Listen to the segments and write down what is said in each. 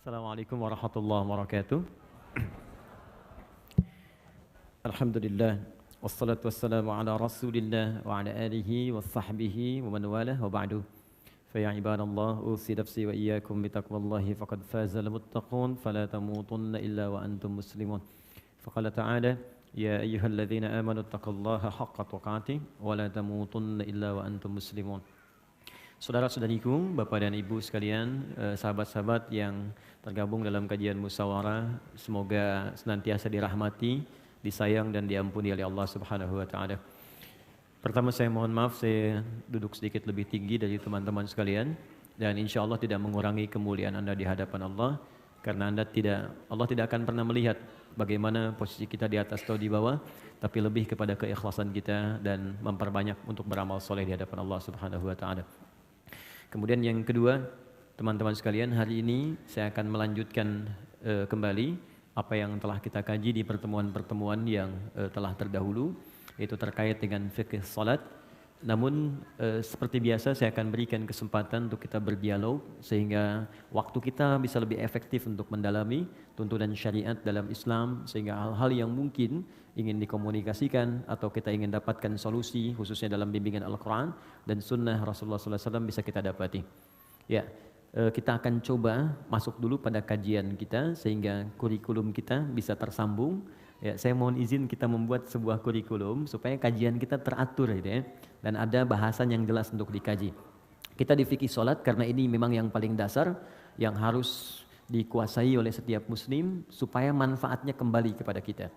Assalamualaikum warahmatullahi wabarakatuh. Alhamdulillah wassalatu wassalamu ala Rasulillah wa ala alihi wa sahbihi wa man walah wa ba'du. Fa ya ibadallah usi nafsi wa iyyakum bi taqwallahi faqad fazal muttaqun fala tamutunna illa wa antum muslimun. Faqala ta'ala ya ayyuhalladzina amanu taqullaha haqqa tuqatih wa la tamutunna illa wa antum muslimun. Saudara-saudariku, Bapak dan Ibu sekalian, sahabat-sahabat yang tergabung dalam kajian musyawarah, semoga senantiasa dirahmati, disayang dan diampuni oleh Allah Subhanahu wa taala. Pertama saya mohon maaf saya duduk sedikit lebih tinggi dari teman-teman sekalian dan insya Allah tidak mengurangi kemuliaan Anda di hadapan Allah karena Allah tidak akan pernah melihat bagaimana posisi kita di atas atau di bawah, tapi lebih kepada keikhlasan kita dan memperbanyak untuk beramal soleh di hadapan Allah Subhanahu wa taala. Kemudian yang kedua, teman-teman sekalian, hari ini saya akan melanjutkan kembali apa yang telah kita kaji di pertemuan-pertemuan yang telah terdahulu, yaitu terkait dengan fikih salat. Namun seperti biasa saya akan berikan kesempatan untuk kita berdialog sehingga waktu kita bisa lebih efektif untuk mendalami tuntunan syariat dalam Islam, sehingga hal-hal yang mungkin ingin dikomunikasikan atau kita ingin dapatkan solusi khususnya dalam bimbingan Al-Quran dan Sunnah Rasulullah SAW bisa kita dapati. Ya, kita akan coba masuk dulu pada kajian kita sehingga kurikulum kita bisa tersambung. Ya, saya mohon izin kita membuat sebuah kurikulum supaya kajian kita teratur gitu ya, dan ada bahasan yang jelas untuk dikaji. Kita di fikih salat karena ini memang yang paling dasar yang harus dikuasai oleh setiap muslim supaya manfaatnya kembali kepada kita.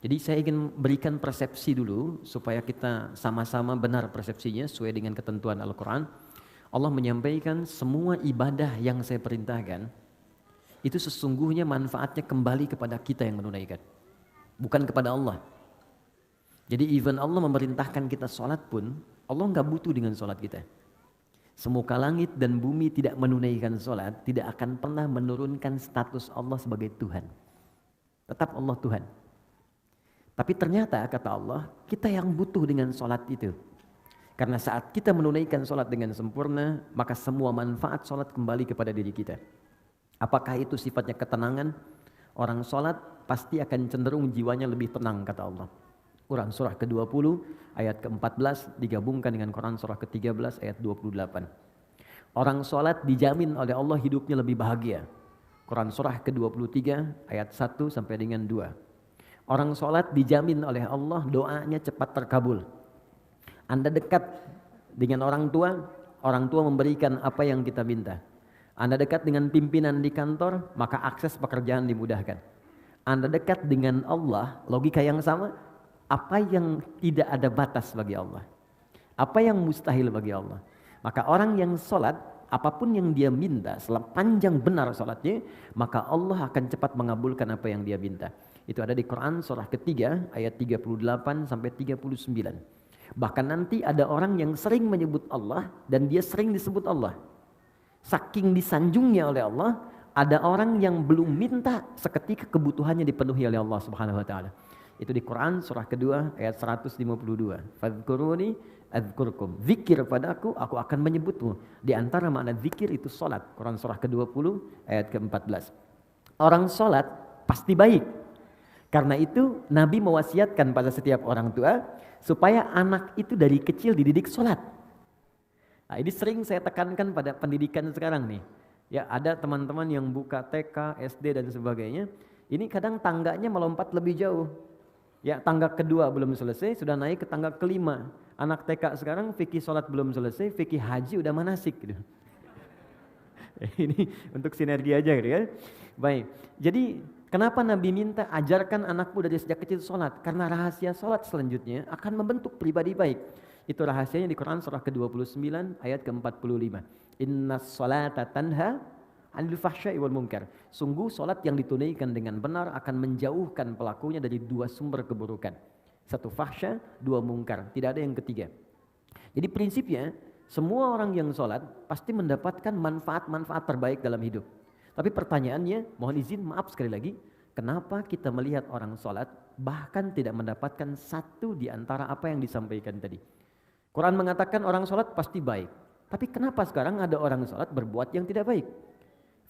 Jadi saya ingin berikan persepsi dulu supaya kita sama-sama benar persepsinya sesuai dengan ketentuan Al-Quran. Allah menyampaikan semua ibadah yang saya perintahkan itu sesungguhnya manfaatnya kembali kepada kita yang menunaikan, bukan kepada Allah. Jadi even Allah memerintahkan kita sholat pun, Allah nggak butuh dengan sholat kita. Semuka langit dan bumi tidak menunaikan sholat, tidak akan pernah menurunkan status Allah sebagai Tuhan. Tetap Allah Tuhan. Tapi ternyata kata Allah, kita yang butuh dengan sholat itu. Karena saat kita menunaikan sholat dengan sempurna, maka semua manfaat sholat kembali kepada diri kita. Apakah itu sifatnya ketenangan? Orang sholat pasti akan cenderung jiwanya lebih tenang kata Allah. Quran surah ke-20 ayat ke-14 digabungkan dengan Quran surah ke-13 ayat 28. Orang sholat dijamin oleh Allah hidupnya lebih bahagia. Quran surah ke-23 ayat 1 sampai dengan 2. Orang sholat dijamin oleh Allah doanya cepat terkabul. Anda dekat dengan orang tua memberikan apa yang kita minta. Anda dekat dengan pimpinan di kantor, maka akses pekerjaan dimudahkan. Anda dekat dengan Allah, logika yang sama, apa yang tidak ada batas bagi Allah? Apa yang mustahil bagi Allah? Maka orang yang sholat, apapun yang dia minta, selama panjang benar sholatnya, maka Allah akan cepat mengabulkan apa yang dia minta. Itu ada di Quran surah ketiga ayat 38 sampai 39. Bahkan nanti ada orang yang sering menyebut Allah dan dia sering disebut Allah. Saking disanjungnya oleh Allah, ada orang yang belum minta seketika kebutuhannya dipenuhi oleh Allah Subhanahu wa taala. Itu di Quran surah kedua ayat 152. Fadhkuruni adzkurkum. Zikir padaku, aku akan menyebutmu. Di antara makna zikir itu salat. Quran surah ke-20 ayat ke-14. Orang salat pasti baik. Karena itu Nabi mewasiatkan pada setiap orang tua supaya anak itu dari kecil dididik salat. Nah, ini sering saya tekankan pada pendidikan sekarang nih. Ya, ada teman-teman yang buka TK, SD dan sebagainya. Ini kadang tangganya melompat lebih jauh. Ya, tangga kedua belum selesai, sudah naik ke tangga kelima. Anak TK sekarang fikih sholat belum selesai, fikih haji udah manasik gitu. Ini untuk sinergi aja gitu ya. Baik, jadi kenapa Nabi minta ajarkan anakmu dari sejak kecil sholat? Karena rahasia sholat selanjutnya akan membentuk pribadi baik. Itu rahasianya di Quran surah ke-29 ayat ke-45. Innas sholata tanha 'anil fahsya'i wal munkar. Sungguh salat yang ditunaikan dengan benar akan menjauhkan pelakunya dari dua sumber keburukan. Satu fahsya, dua mungkar. Tidak ada yang ketiga. Jadi prinsipnya semua orang yang salat pasti mendapatkan manfaat-manfaat terbaik dalam hidup. Tapi pertanyaannya, mohon izin maaf sekali lagi, kenapa kita melihat orang salat bahkan tidak mendapatkan satu di antara apa yang disampaikan tadi? Quran mengatakan orang salat pasti baik. Tapi kenapa sekarang ada orang salat berbuat yang tidak baik?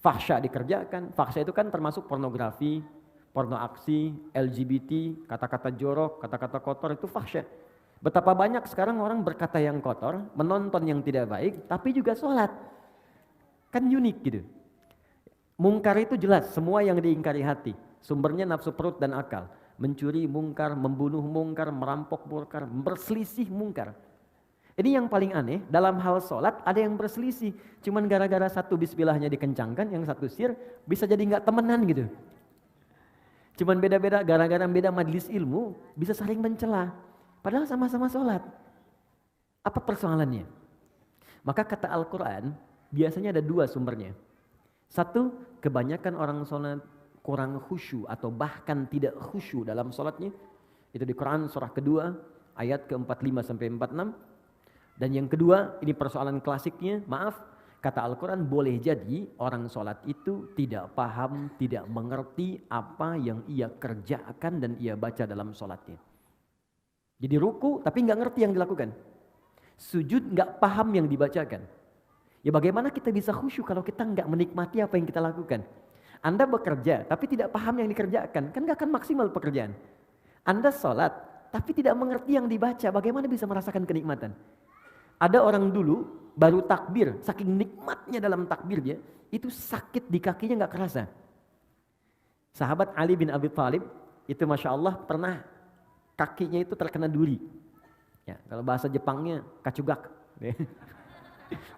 Fahsya dikerjakan. Fahsya itu kan termasuk pornografi, porno aksi, LGBT, kata-kata jorok, kata-kata kotor itu fahsya. Betapa banyak sekarang orang berkata yang kotor, menonton yang tidak baik, tapi juga sholat. Kan unik gitu. Mungkar itu jelas, semua yang diingkari hati. Sumbernya nafsu perut dan akal. Mencuri mungkar, membunuh mungkar, merampok mungkar, berselisih mungkar. Ini yang paling aneh, dalam hal sholat ada yang berselisih. Cuman gara-gara satu bismillahnya dikencangkan, yang satu sir, bisa jadi nggak temenan gitu. Cuman beda-beda, gara-gara beda majelis ilmu, bisa saling mencela. Padahal sama-sama sholat. Apa persoalannya? Maka kata Al-Quran, biasanya ada dua sumbernya. Satu, kebanyakan orang sholat kurang khusyuk atau bahkan tidak khusyuk dalam sholatnya. Itu di Quran surah kedua, ayat ke-45 sampai 46. Dan yang kedua, ini persoalan klasiknya, maaf, kata Al-Quran boleh jadi orang sholat itu tidak paham, tidak mengerti apa yang ia kerjakan dan ia baca dalam sholatnya. Jadi ruku tapi nggak ngerti yang dilakukan. Sujud nggak paham yang dibacakan. Ya bagaimana kita bisa khusyuk kalau kita nggak menikmati apa yang kita lakukan? Anda bekerja tapi tidak paham yang dikerjakan, kan nggak akan maksimal pekerjaan. Anda sholat tapi tidak mengerti yang dibaca, bagaimana bisa merasakan kenikmatan? Ada orang dulu baru takbir, saking nikmatnya dalam takbirnya, itu sakit di kakinya nggak kerasa. Sahabat Ali bin Abi Thalib itu masya Allah pernah kakinya itu terkena duri. Ya, kalau bahasa Jepangnya kacugak,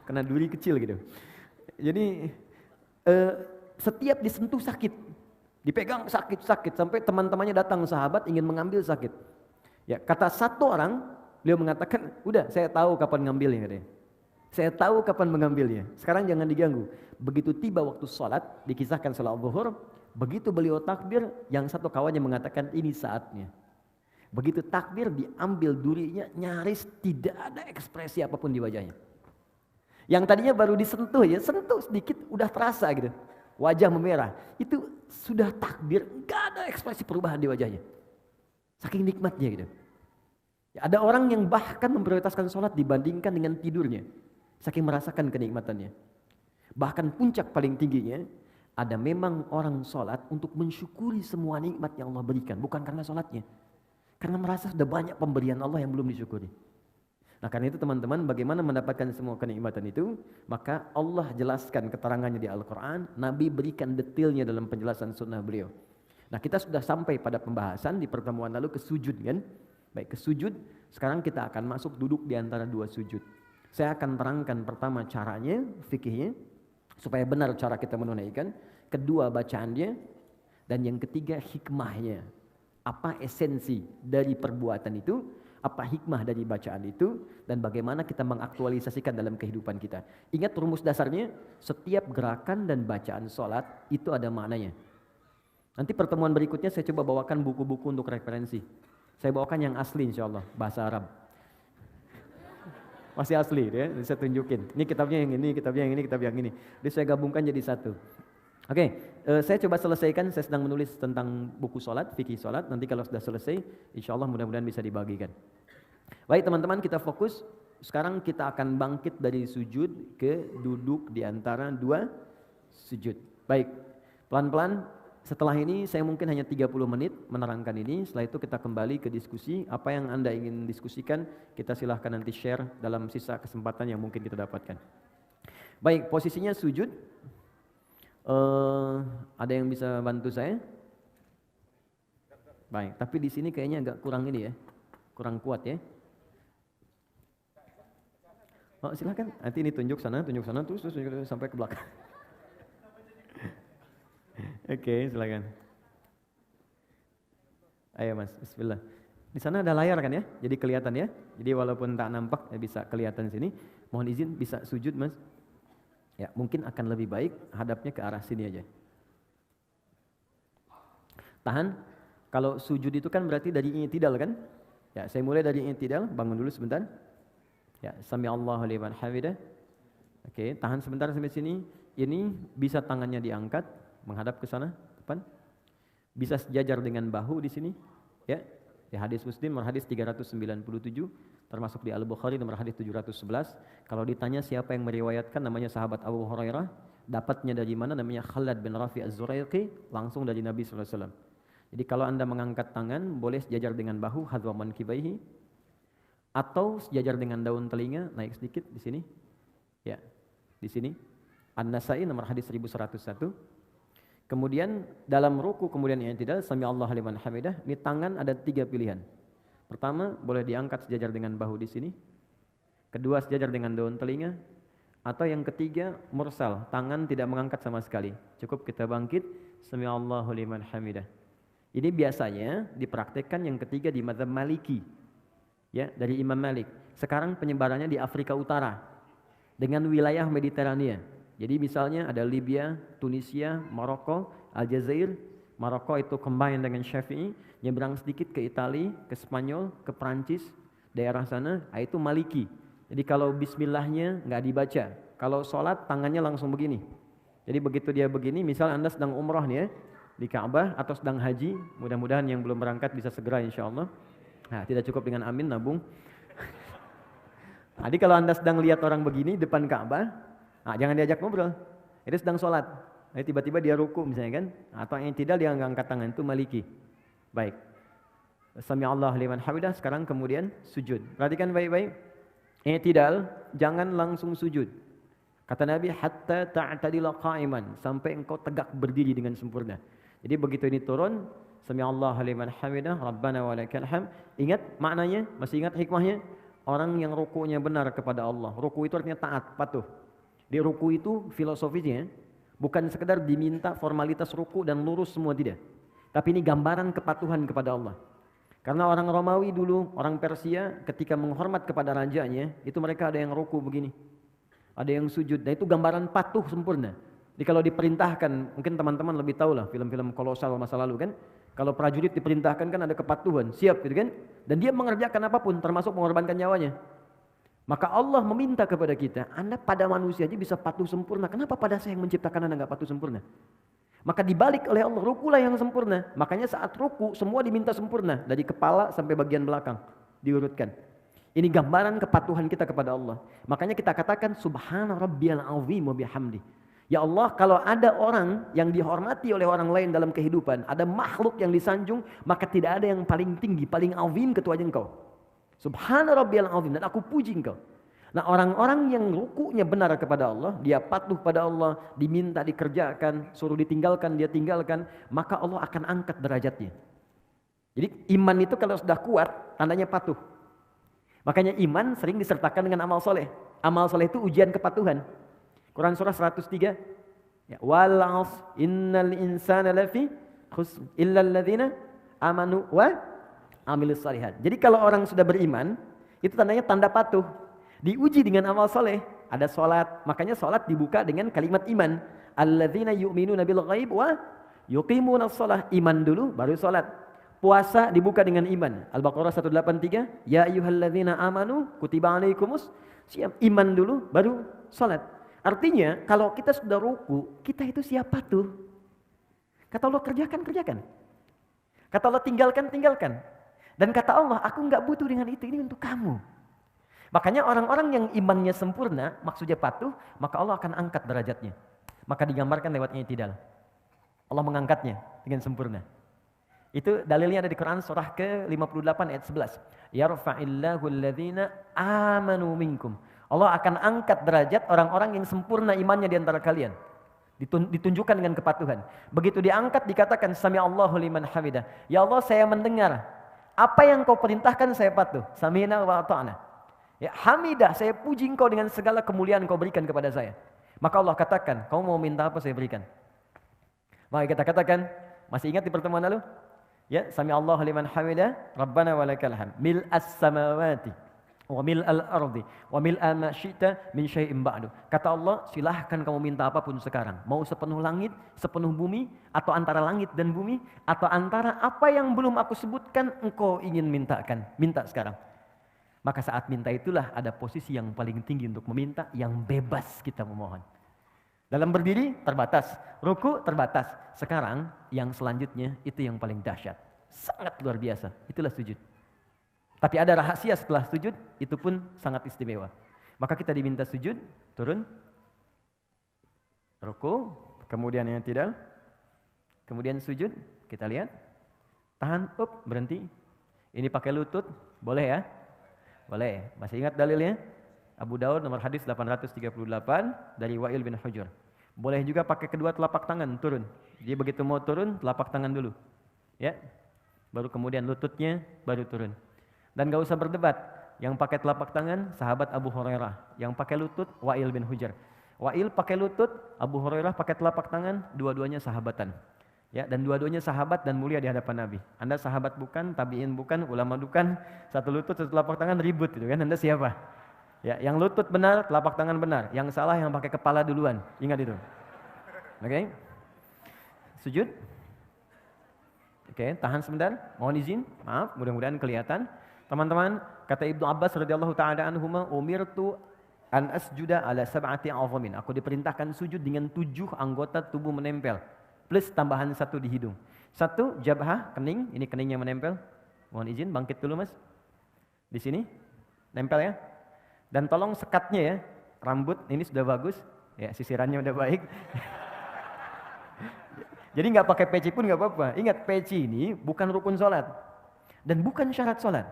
kena duri kecil gitu. Jadi setiap disentuh sakit, dipegang sakit sampai teman-temannya datang sahabat ingin mengambil sakit. Ya, kata satu orang, beliau mengatakan, udah saya tahu kapan ngambilnya katanya. Saya tahu kapan mengambilnya. Sekarang jangan diganggu. Begitu tiba waktu sholat, dikisahkan sholat zuhur, begitu beliau takbir, yang satu kawannya mengatakan ini saatnya. Begitu takbir diambil durinya, nyaris tidak ada ekspresi apapun di wajahnya. Yang tadinya baru disentuh ya, sentuh sedikit udah terasa gitu. Wajah memerah. Itu sudah takbir, nggak ada ekspresi perubahan di wajahnya. Saking nikmatnya gitu. Ada orang yang bahkan memprioritaskan sholat dibandingkan dengan tidurnya. Saking merasakan kenikmatannya. Bahkan puncak paling tingginya, ada memang orang sholat untuk mensyukuri semua nikmat yang Allah berikan. Bukan karena sholatnya. Karena merasa sudah banyak pemberian Allah yang belum disyukuri. Nah karena itu teman-teman, bagaimana mendapatkan semua kenikmatan itu? Maka Allah jelaskan keterangannya di Al-Quran. Nabi berikan detailnya dalam penjelasan sunnah beliau. Nah kita sudah sampai pada pembahasan di pertemuan lalu ke sujud kan? Baik ke sujud, sekarang kita akan masuk duduk di antara dua sujud. Saya akan terangkan pertama caranya, fikihnya, supaya benar cara kita menunaikan. Kedua bacaannya, dan yang ketiga hikmahnya. Apa esensi dari perbuatan itu, apa hikmah dari bacaan itu, dan bagaimana kita mengaktualisasikan dalam kehidupan kita. Ingat rumus dasarnya, setiap gerakan dan bacaan sholat itu ada maknanya. Nanti pertemuan berikutnya saya coba bawakan buku-buku untuk referensi. Saya bawakan yang asli insya Allah, bahasa Arab. Masih asli ya, saya tunjukin. Ini kitabnya yang ini, kitabnya yang ini, kitab yang ini. Jadi saya gabungkan jadi satu. Oke, saya coba selesaikan, saya sedang menulis tentang buku sholat, fikih sholat. Nanti kalau sudah selesai, insya Allah mudah-mudahan bisa dibagikan. Baik teman-teman, kita fokus. Sekarang kita akan bangkit dari sujud ke duduk di antara dua sujud. Baik, pelan-pelan. Setelah ini saya mungkin hanya 30 menit menerangkan ini. Setelah itu kita kembali ke diskusi. Apa yang Anda ingin diskusikan, kita silahkan nanti share dalam sisa kesempatan yang mungkin kita dapatkan. Baik, posisinya sujud. Ada yang bisa bantu saya? Baik, tapi di sini kayaknya agak kurang ini ya. Kurang kuat ya. Oh, silahkan. Nanti ini tunjuk sana, terus tunjuk sampai ke belakang. Oke, silakan. Ayo Mas, bismillah. Di sana ada layar kan ya? Jadi kelihatan ya. Jadi walaupun tak nampak ya bisa kelihatan sini. Mohon izin bisa sujud Mas. Ya, mungkin akan lebih baik hadapnya ke arah sini aja. Tahan. Kalau sujud itu kan berarti dari i'tidal kan? Ya, saya mulai dari i'tidal, bangun dulu sebentar. Ya, sami Allahu liman hamidah. Oke, tahan sebentar sampai sini. Ini bisa tangannya diangkat menghadap ke sana, depan. Bisa sejajar dengan bahu di sini, ya. Di hadis Muslim nomor hadis 397, termasuk di Al-Bukhari nomor hadis 711. Kalau ditanya siapa yang meriwayatkan, namanya sahabat Abu Hurairah, Dapatnya dari mana? Namanya Khalad bin Rafi Az-Zuraiqi, langsung dari Nabi SAW. Jadi kalau Anda mengangkat tangan, boleh sejajar dengan bahu, hadwa mankibaihi, atau sejajar dengan daun telinga, naik sedikit di sini. Ya, di sini. An-Nasai nomor hadis 1101. Kemudian dalam ruku kemudian i'tidal, sami Allah liman hamidah, ini tangan ada 3 pilihan. Pertama, boleh diangkat sejajar dengan bahu di sini. Kedua, sejajar dengan daun telinga. Atau yang ketiga, mursal, tangan tidak mengangkat sama sekali. Cukup kita bangkit, sami Allahu liman hamidah. Ini biasanya dipraktekkan yang ketiga di mazhab Maliki. Ya, dari Imam Malik. Sekarang penyebarannya di Afrika Utara dengan wilayah Mediterania. Jadi misalnya ada Libya, Tunisia, Maroko, Aljazair. Maroko itu combine dengan Syafi'i, nyebrang sedikit ke Italia, ke Spanyol, ke Prancis, daerah sana, itu Maliki. Jadi kalau bismillahnya nggak dibaca, kalau sholat tangannya langsung begini. Jadi begitu dia begini, misal Anda sedang umrah nih ya, di Ka'bah atau sedang haji, mudah-mudahan yang belum berangkat bisa segera insya Allah. Nah, tidak cukup dengan amin, nabung. Jadi kalau Anda sedang lihat orang begini depan Ka'bah, nah, jangan diajak ngobrol. Itu sedang sholat. Nah, tiba-tiba dia ruku misalnya kan, atau yang tidak dia angkat tangan, itu Maliki. Baik. Sami Allah liman hamidah. Sekarang kemudian sujud. Perhatikan baik-baik. I'tidal, jangan langsung sujud. Kata Nabi, hatta ta'tadila qa'iman, sampai engkau tegak berdiri dengan sempurna. Jadi begitu ini turun, sami Allah liman hamidah, rabbana walakal hamd. Ingat maknanya? Masih ingat hikmahnya? Orang yang rukunya benar kepada Allah. Ruku itu artinya taat, patuh. Di ruku itu filosofisnya bukan sekedar diminta formalitas ruku dan lurus semua, tidak. Tapi ini gambaran kepatuhan kepada Allah. Karena orang Romawi dulu, orang Persia ketika menghormat kepada rajanya, itu mereka ada yang ruku begini. Ada yang sujud. Nah itu gambaran patuh sempurna. Jadi kalau diperintahkan, mungkin teman-teman lebih tahu lah film-film kolosal masa lalu kan. Kalau prajurit diperintahkan kan ada kepatuhan, siap gitu kan. Dan dia mengerjakan apapun termasuk mengorbankan nyawanya. Maka Allah meminta kepada kita, Anda pada manusia aja bisa patuh sempurna. Kenapa pada saya yang menciptakan Anda nggak patuh sempurna? Maka dibalik oleh Allah, rukulah yang sempurna. Makanya saat ruku semua diminta sempurna. Dari kepala sampai bagian belakang diurutkan. Ini gambaran kepatuhan kita kepada Allah. Makanya kita katakan subhana rabbiyal azim wa bihamdi. Ya Allah, kalau ada orang yang dihormati oleh orang lain dalam kehidupan, ada makhluk yang disanjung, maka tidak ada yang paling tinggi, paling azim kecuali Engkau. Subhana rabbiyal azim, dan aku puji Engkau. Nah, orang-orang yang rukunya benar kepada Allah, dia patuh pada Allah, diminta dikerjakan, suruh ditinggalkan dia tinggalkan, maka Allah akan angkat derajatnya. Jadi iman itu kalau sudah kuat, tandanya patuh. Makanya iman sering disertakan dengan amal soleh. Amal soleh itu ujian kepatuhan. Quran surah 103. Ya, wal 'asr innal insana lafi khusr illa alladziina amanu wa amilus shalihat. Jadi kalau orang sudah beriman, itu tandanya tanda patuh. Diuji dengan amal soleh. Ada sholat, makanya sholat dibuka dengan kalimat iman. Alladziina yu'minuna bil ghaib wa yuqimunas shalah. Iman dulu baru sholat. Puasa dibuka dengan iman. Al-Baqarah 183. Ya ayyuhalladzina amanu kutiba alaikumus shiyam. Iman dulu baru sholat. Artinya kalau kita sudah ruku, kita itu siap patuh. Kata Allah kerjakan, kerjakan. Kata Allah tinggalkan, tinggalkan. Dan kata Allah, aku nggak butuh dengan itu, ini untuk kamu. Makanya orang-orang yang imannya sempurna, maksudnya patuh, maka Allah akan angkat derajatnya. Maka digambarkan lewat i'tidal. Allah mengangkatnya dengan sempurna. Itu dalilnya ada di Quran surah ke-58 ayat 11. Yarfa'illahu alladhina amanu minkum. Allah akan angkat derajat orang-orang yang sempurna imannya di antara kalian. Ditunjukkan dengan kepatuhan. Begitu diangkat dikatakan sami Allahu liman hamidah. Ya Allah, saya mendengar apa yang kau perintahkan, saya patuh. Sami'na wa ata'na. Ya hamidah, saya puji engkau dengan segala kemuliaan kau berikan kepada saya. Maka Allah katakan, kau mau minta apa saya berikan. Maka kita katakan, masih ingat di pertemuan lalu? Ya, sami Allahu liman hamidah, Rabbana walakal hamd. Mil'as samawati wa mil'al ardi wa mil'a ma syi'ta min syai'in ba'du. Kata Allah, silahkan kamu minta apapun sekarang. Mau sepenuh langit, sepenuh bumi, atau antara langit dan bumi, atau antara apa yang belum aku sebutkan engkau ingin mintakan. Minta sekarang. Maka saat minta itulah ada posisi yang paling tinggi untuk meminta, yang bebas kita memohon. Dalam berdiri terbatas, ruku terbatas. Sekarang yang selanjutnya itu yang paling dahsyat. Sangat luar biasa. Itulah sujud. Tapi ada rahasia setelah sujud, itu pun sangat istimewa. Maka kita diminta sujud, turun. Ruku, kemudian yang tidak, kemudian sujud, kita lihat, tahan, berhenti. Ini pakai lutut, boleh ya? Boleh. Masih ingat dalilnya? Abu Daud nomor hadis 838 dari Wa'il bin Hujur. Boleh juga pakai kedua telapak tangan turun. Dia begitu mau turun, telapak tangan dulu. Ya. Baru kemudian lututnya baru turun. Dan gak usah berdebat. Yang pakai telapak tangan sahabat Abu Hurairah, yang pakai lutut Wa'il bin Hujur. Wa'il pakai lutut, Abu Hurairah pakai telapak tangan, dua-duanya sahabatan. Ya, dan dua-duanya sahabat dan mulia di hadapan Nabi. Anda sahabat bukan, tabi'in bukan, ulama bukan, satu lutut, satu telapak tangan ribut gitu kan. Anda siapa? Ya, yang lutut benar, telapak tangan benar. Yang salah yang pakai kepala duluan. Ingat itu. Oke. Sujud. Oke, tahan sebentar. Mohon izin. Maaf, mudah-mudahan kelihatan. Teman-teman, kata Ibnu Abbas radhiyallahu taala anhuma, umirtu an asjuda ala sab'ati azamin. Aku diperintahkan sujud dengan 7 anggota tubuh menempel. Plus tambahan 1 di hidung. 1 jabhah, kening, ini keningnya menempel. Mohon izin bangkit dulu Mas. Di sini nempel ya. Dan tolong sekatnya ya. Rambut ini sudah bagus, ya sisirannya udah baik. Jadi nggak pakai peci pun nggak apa-apa. Ingat, peci ini bukan rukun sholat dan bukan syarat sholat.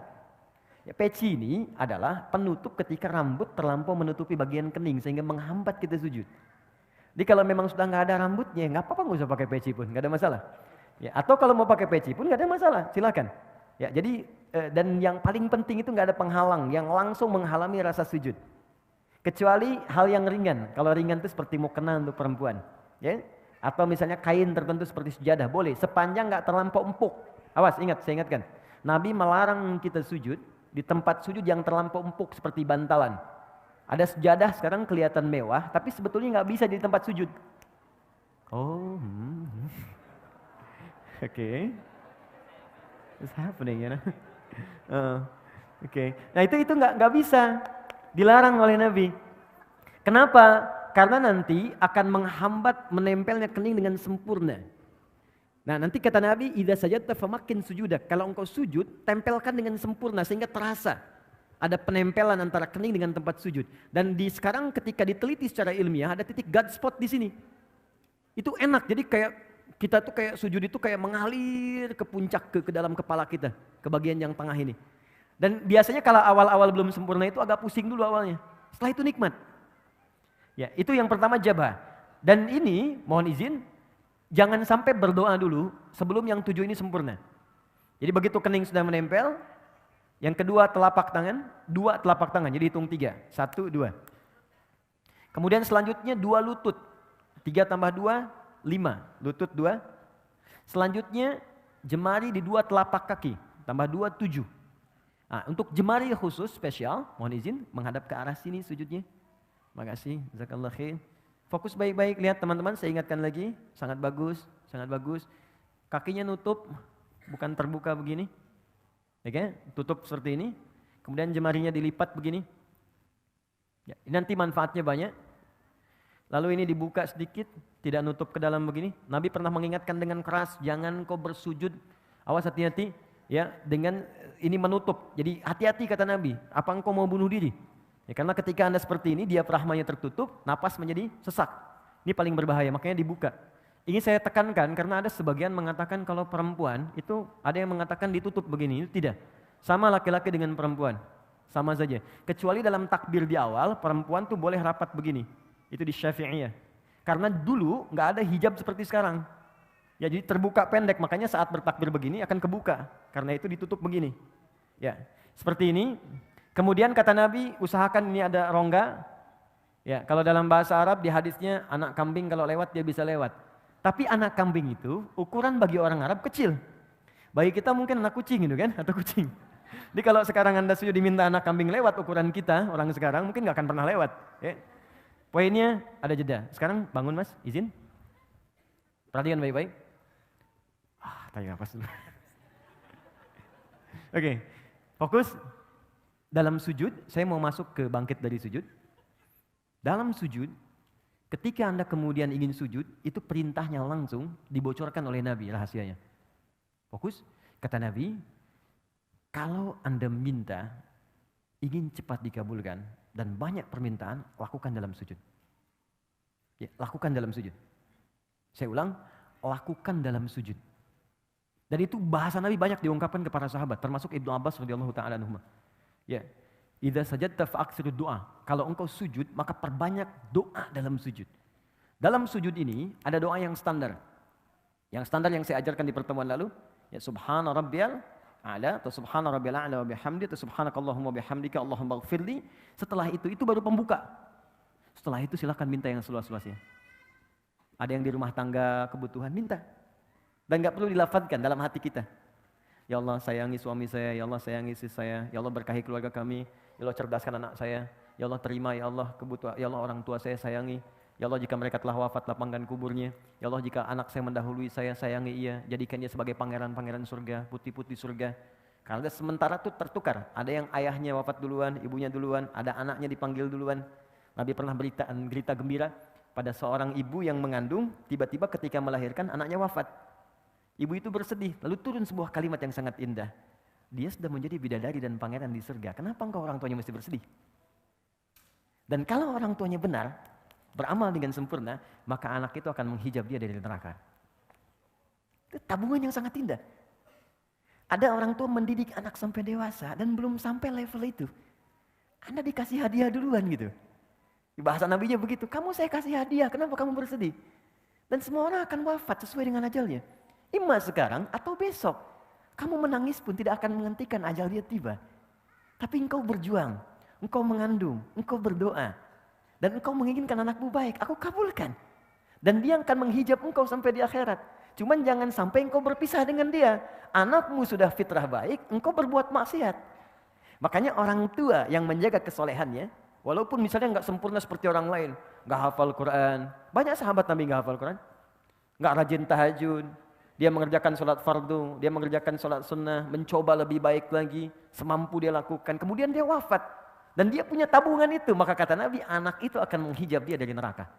Ya, peci ini adalah penutup ketika rambut terlampau menutupi bagian kening sehingga menghambat kita sujud. Jadi kalau memang sudah nggak ada rambutnya, nggak apa-apa, nggak usah pakai peci pun, nggak ada masalah. Ya, atau kalau mau pakai peci pun nggak ada masalah, silakan. Ya, jadi dan yang paling penting itu nggak ada penghalang yang langsung menghalangi rasa sujud. Kecuali hal yang ringan. Kalau ringan itu seperti mukena untuk perempuan, ya. Atau misalnya kain tertentu seperti sejadah, boleh sepanjang nggak terlampau empuk. Awas, ingat, saya ingatkan. Nabi melarang kita sujud di tempat sujud yang terlampau empuk seperti bantalan. Ada sejadah sekarang kelihatan mewah, tapi sebetulnya nggak bisa di tempat sujud. Oh, Oke. What's happening, you know? Oke. Nah itu nggak bisa, dilarang oleh Nabi. Kenapa? Karena nanti akan menghambat menempelnya kening dengan sempurna. Nah nanti kata Nabi, idza sajadta famakin sujudak. Kalau engkau sujud, tempelkan dengan sempurna sehingga terasa ada penempelan antara kening dengan tempat sujud. Dan sekarang ketika diteliti secara ilmiah ada titik God spot di sini. Itu enak. Jadi kayak kita tuh kayak sujud itu kayak mengalir ke puncak ke dalam kepala kita, ke bagian yang tengah ini. Dan biasanya kalau awal-awal belum sempurna itu agak pusing dulu awalnya. Setelah itu nikmat. Ya, itu yang pertama jabah. Dan ini mohon izin, jangan sampai berdoa dulu sebelum yang 7 ini sempurna. Jadi begitu kening sudah menempel, yang kedua telapak tangan, 2 telapak tangan, jadi hitung 3, 1, 2. Kemudian selanjutnya 2 lutut, 3 tambah 2, 5, lutut 2. Selanjutnya jemari di 2 telapak kaki, tambah 2, 7. Nah, untuk jemari khusus spesial, mohon izin menghadap ke arah sini sujudnya. Makasih, jazakallah khair. Fokus baik-baik, lihat teman-teman, saya ingatkan lagi, sangat bagus, sangat bagus. Kakinya nutup, bukan terbuka begini. Oke, tutup seperti ini. Kemudian jemarinya dilipat begini. Ya, nanti manfaatnya banyak. Lalu ini dibuka sedikit, tidak nutup ke dalam begini. Nabi pernah mengingatkan dengan keras, jangan kau bersujud, awas hati-hati, ya, dengan ini menutup. Jadi hati-hati kata Nabi, apa engkau mau bunuh diri? Ya, karena ketika Anda seperti ini, diafragmanya tertutup, napas menjadi sesak. Ini paling berbahaya, makanya dibuka. Ini saya tekankan karena ada sebagian mengatakan kalau perempuan itu ada yang mengatakan ditutup begini, itu tidak. Sama laki-laki dengan perempuan, sama saja. Kecuali dalam takbir di awal, perempuan tuh boleh rapat begini. Itu di Syafi'iyah. Karena dulu nggak ada hijab seperti sekarang. Ya, jadi terbuka pendek, makanya saat bertakbir begini akan kebuka. Karena itu ditutup begini. Ya, seperti ini. Kemudian kata Nabi, usahakan ini ada rongga. Ya, kalau dalam bahasa Arab di hadisnya anak kambing kalau lewat dia bisa lewat. Tapi anak kambing itu ukuran bagi orang Arab kecil. Bagi kita mungkin anak kucing gitu kan, atau kucing. Jadi kalau sekarang Anda sudah diminta anak kambing lewat ukuran kita, orang sekarang mungkin nggak akan pernah lewat. Ya. Poinnya ada jeda. Sekarang bangun Mas, izin. Perhatikan baik-baik. Tarik nafas dulu. Oke, fokus. Dalam sujud, saya mau masuk ke bangkit dari sujud. Dalam sujud, ketika Anda kemudian ingin sujud, itu perintahnya langsung dibocorkan oleh Nabi, rahasianya. Fokus, kata Nabi, kalau Anda minta, ingin cepat dikabulkan, dan banyak permintaan, lakukan dalam sujud. Ya, lakukan dalam sujud. Saya ulang, lakukan dalam sujud. Dan itu bahasa Nabi banyak diungkapkan kepada sahabat, termasuk Ibnu Abbas radhiyallahu taala anhu. Ya. Idza sajadta fa'aksirud doa. Kalau engkau sujud, maka perbanyak doa dalam sujud. Dalam sujud ini ada doa yang standar. Yang standar yang saya ajarkan di pertemuan lalu, ya subhana rabbiyal a'la atau subhana rabbiyal a'la wa bihamdi atau subhanakallahumma bihamdika Allahumma ighfirli. Setelah itu baru pembuka. Setelah itu silakan minta yang seluas-luasnya. Ada yang di rumah tangga kebutuhan, minta. Dan enggak perlu dilafadzkan dalam hati kita. Ya Allah sayangi suami saya, ya Allah sayangi istri saya, ya Allah berkahi keluarga kami, ya Allah cerdaskan anak saya, ya Allah terima ya Allah kebutuhan, ya Allah orang tua saya sayangi, ya Allah jika mereka telah wafat lapangkan kuburnya, ya Allah jika anak saya mendahului saya sayangi ia, jadikan dia sebagai pangeran-pangeran surga, putih-putih surga. Karena sementara itu tertukar, ada yang ayahnya wafat duluan, ibunya duluan, ada anaknya dipanggil duluan. Nabi pernah berita gembira pada seorang ibu yang mengandung, tiba-tiba ketika melahirkan anaknya wafat. Ibu itu bersedih, lalu turun sebuah kalimat yang sangat indah. Dia sudah menjadi bidadari dan pangeran di surga. Kenapa engkau orang tuanya mesti bersedih? Dan kalau orang tuanya benar, beramal dengan sempurna, maka anak itu akan menghijab dia dari neraka. Itu tabungan yang sangat indah. Ada orang tua mendidik anak sampai dewasa dan belum sampai level itu. Anda dikasih hadiah duluan gitu. Di bahasa Nabinya begitu, kamu saya kasih hadiah, kenapa kamu bersedih? Dan semua orang akan wafat sesuai dengan ajalnya. Ima sekarang atau besok. Kamu menangis pun tidak akan menghentikan ajal dia tiba. Tapi engkau berjuang, engkau mengandung, engkau berdoa. Dan engkau menginginkan anakmu baik, aku kabulkan. Dan dia akan menghijab engkau sampai di akhirat. Cuman jangan sampai engkau berpisah dengan dia. Anakmu sudah fitrah baik, engkau berbuat maksiat. Makanya orang tua yang menjaga kesolehannya, walaupun misalnya nggak sempurna seperti orang lain, nggak hafal Quran. Banyak sahabat Nabi nggak hafal Quran, nggak rajin tahajud. Dia mengerjakan sholat fardu, dia mengerjakan sholat sunnah, mencoba lebih baik lagi, semampu dia lakukan. Kemudian dia wafat. Dan dia punya tabungan itu. Maka kata Nabi, anak itu akan menghijab dia dari neraka.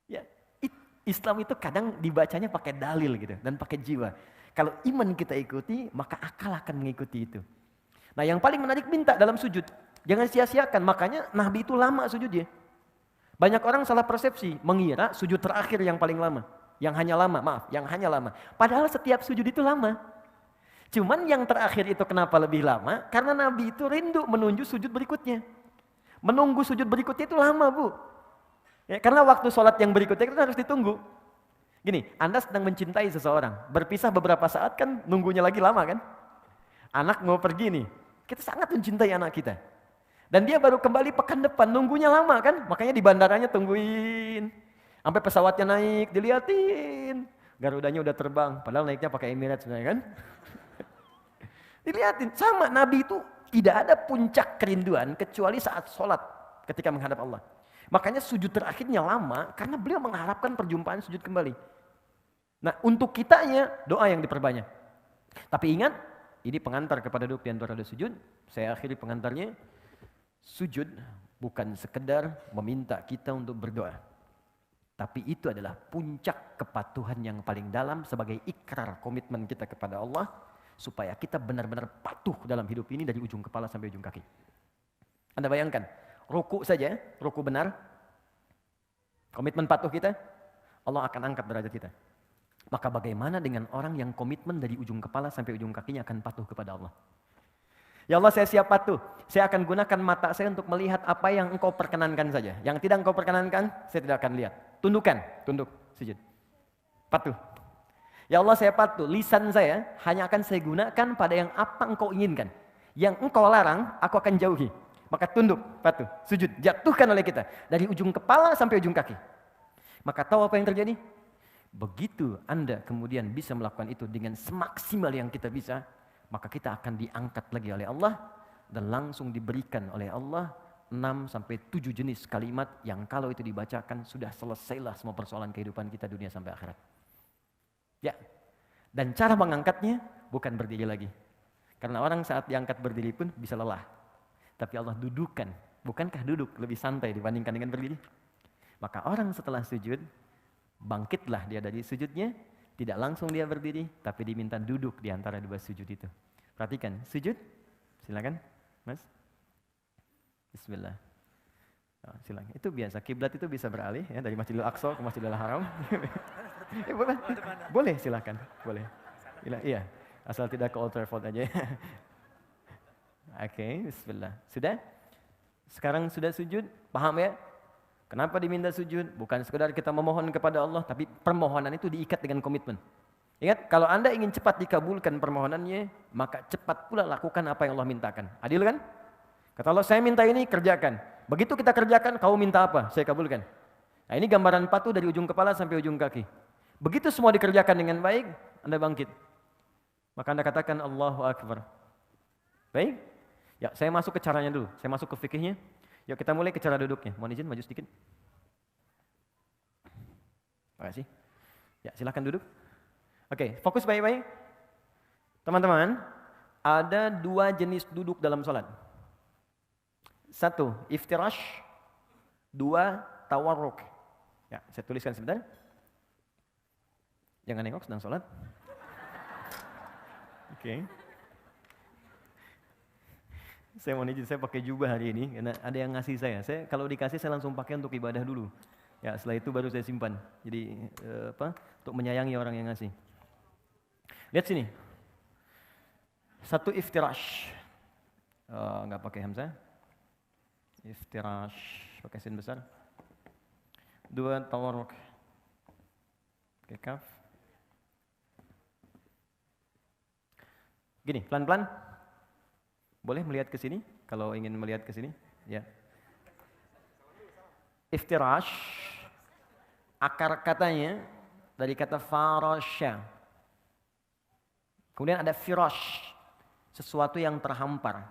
Ya, Islam itu kadang dibacanya pakai dalil gitu dan pakai jiwa. Kalau iman kita ikuti, maka akal akan mengikuti itu. Nah yang paling menarik minta dalam sujud. Jangan sia-siakan, makanya Nabi itu lama sujudnya. Banyak orang salah persepsi, mengira sujud terakhir yang paling lama. Yang hanya lama. Padahal setiap sujud itu lama. Cuman yang terakhir itu kenapa lebih lama? Karena Nabi itu rindu menuju sujud berikutnya. Menunggu sujud berikutnya itu lama, Bu. Ya, karena waktu sholat yang berikutnya itu harus ditunggu. Gini, Anda sedang mencintai seseorang. Berpisah beberapa saat kan nunggunya lagi lama kan? Anak mau pergi nih. Kita sangat mencintai anak kita. Dan dia baru kembali pekan depan, nunggunya lama kan? Makanya di bandaranya tungguin. Sampai pesawatnya naik, diliatin. Garudanya udah terbang, padahal naiknya pakai Emirates sebenarnya kan. Diliatin, sama Nabi itu tidak ada puncak kerinduan kecuali saat sholat ketika menghadap Allah. Makanya sujud terakhirnya lama karena beliau mengharapkan perjumpaan sujud kembali. Nah untuk kitanya doa yang diperbanyak. Tapi ingat, ini pengantar kepada duduk di antara sujud. Saya akhiri pengantarnya. Sujud bukan sekedar meminta kita untuk berdoa. Tapi itu adalah puncak kepatuhan yang paling dalam sebagai ikrar komitmen kita kepada Allah. Supaya kita benar-benar patuh dalam hidup ini dari ujung kepala sampai ujung kaki. Anda bayangkan, ruku saja, ruku benar. Komitmen patuh kita, Allah akan angkat derajat kita. Maka bagaimana dengan orang yang komitmen dari ujung kepala sampai ujung kakinya akan patuh kepada Allah. Ya Allah saya siap patuh, saya akan gunakan mata saya untuk melihat apa yang engkau perkenankan saja. Yang tidak engkau perkenankan, saya tidak akan lihat. Tunduk, sujud. Patuh. Ya Allah saya patuh, lisan saya hanya akan saya gunakan pada yang apa engkau inginkan. Yang engkau larang, aku akan jauhi. Maka tunduk, patuh, sujud, jatuhkan oleh kita. Dari ujung kepala sampai ujung kaki. Maka tahu apa yang terjadi? Begitu Anda kemudian bisa melakukan itu dengan semaksimal yang kita bisa, maka kita akan diangkat lagi oleh Allah dan langsung diberikan oleh Allah 6-7 jenis kalimat yang kalau itu dibacakan sudah selesailah semua persoalan kehidupan kita dunia sampai akhirat. Ya, dan cara mengangkatnya bukan berdiri lagi. Karena orang saat diangkat berdiri pun bisa lelah. Tapi Allah dudukan, bukankah duduk lebih santai dibandingkan dengan berdiri? Maka orang setelah sujud, bangkitlah dia dari sujudnya, tidak langsung dia berdiri, tapi diminta duduk di antara dua sujud itu. Perhatikan, sujud, silakan, Mas. Bismillah. Nah, silakan. Itu biasa, kiblat itu bisa beralih ya dari Masjidil Aqsa ke Masjidil Haram. Boleh, boleh silakan, boleh. Iya, asal tidak ke Old Trafford aja. Oke, bismillah. Sudah? Sekarang sudah sujud, paham ya? Kenapa diminta sujud? Bukan sekedar kita memohon kepada Allah, tapi permohonan itu diikat dengan komitmen. Ingat, kalau Anda ingin cepat dikabulkan permohonannya, maka cepat pula lakukan apa yang Allah mintakan. Adil kan? Kata Allah, saya minta ini, kerjakan. Begitu kita kerjakan, kau minta apa? Saya kabulkan. Nah, ini gambaran patung dari ujung kepala sampai ujung kaki. Begitu semua dikerjakan dengan baik, Anda bangkit. Maka Anda katakan, Allahu Akbar. Baik? Ya, saya masuk ke caranya dulu. Saya masuk ke fikihnya. Yuk kita mulai ke cara duduknya. Mohon izin, maju sedikit. Terima kasih. Ya, silakan duduk. Oke, fokus baik-baik. Teman-teman, ada 2 jenis duduk dalam sholat. 1, iftirash. 2, tawarruk. Ya, saya tuliskan sebentar. Jangan nengok, sedang sholat. Oke. Saya mau izin, saya pakai jubah hari ini karena ada yang ngasih saya. Saya kalau dikasih saya langsung pakai untuk ibadah dulu. Ya, setelah itu baru saya simpan. Jadi untuk menyayangi orang yang ngasih. Lihat sini. 1 iftirash. Enggak pakai hamzah. Iftirash pakai sin besar. 2, tawarruk. Pakai kaf. Gini, pelan-pelan. Boleh melihat ke sini kalau ingin melihat ke sini, ya. Iftirash akar katanya dari kata farasya. Kemudian ada firash, sesuatu yang terhampar,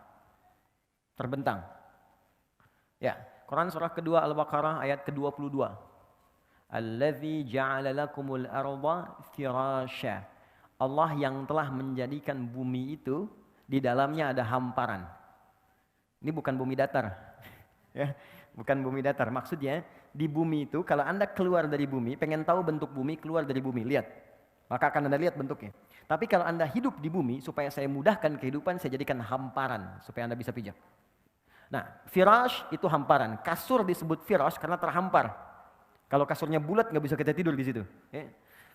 terbentang. Ya, Quran surah kedua Al-Baqarah ayat ke-22. Allazi ja'ala lakumul arda firasya. Allah yang telah menjadikan bumi itu di dalamnya ada hamparan. Ini bukan bumi datar. Ya, bukan bumi datar. Maksudnya di bumi itu kalau Anda keluar dari bumi, pengen tahu bentuk bumi, keluar dari bumi, lihat. Maka akan Anda lihat bentuknya. Tapi kalau Anda hidup di bumi, supaya saya mudahkan kehidupan, saya jadikan hamparan supaya Anda bisa pijak. Nah, firash itu hamparan. Kasur disebut firash karena terhampar. Kalau kasurnya bulat nggak bisa kita tidur di situ. Ya.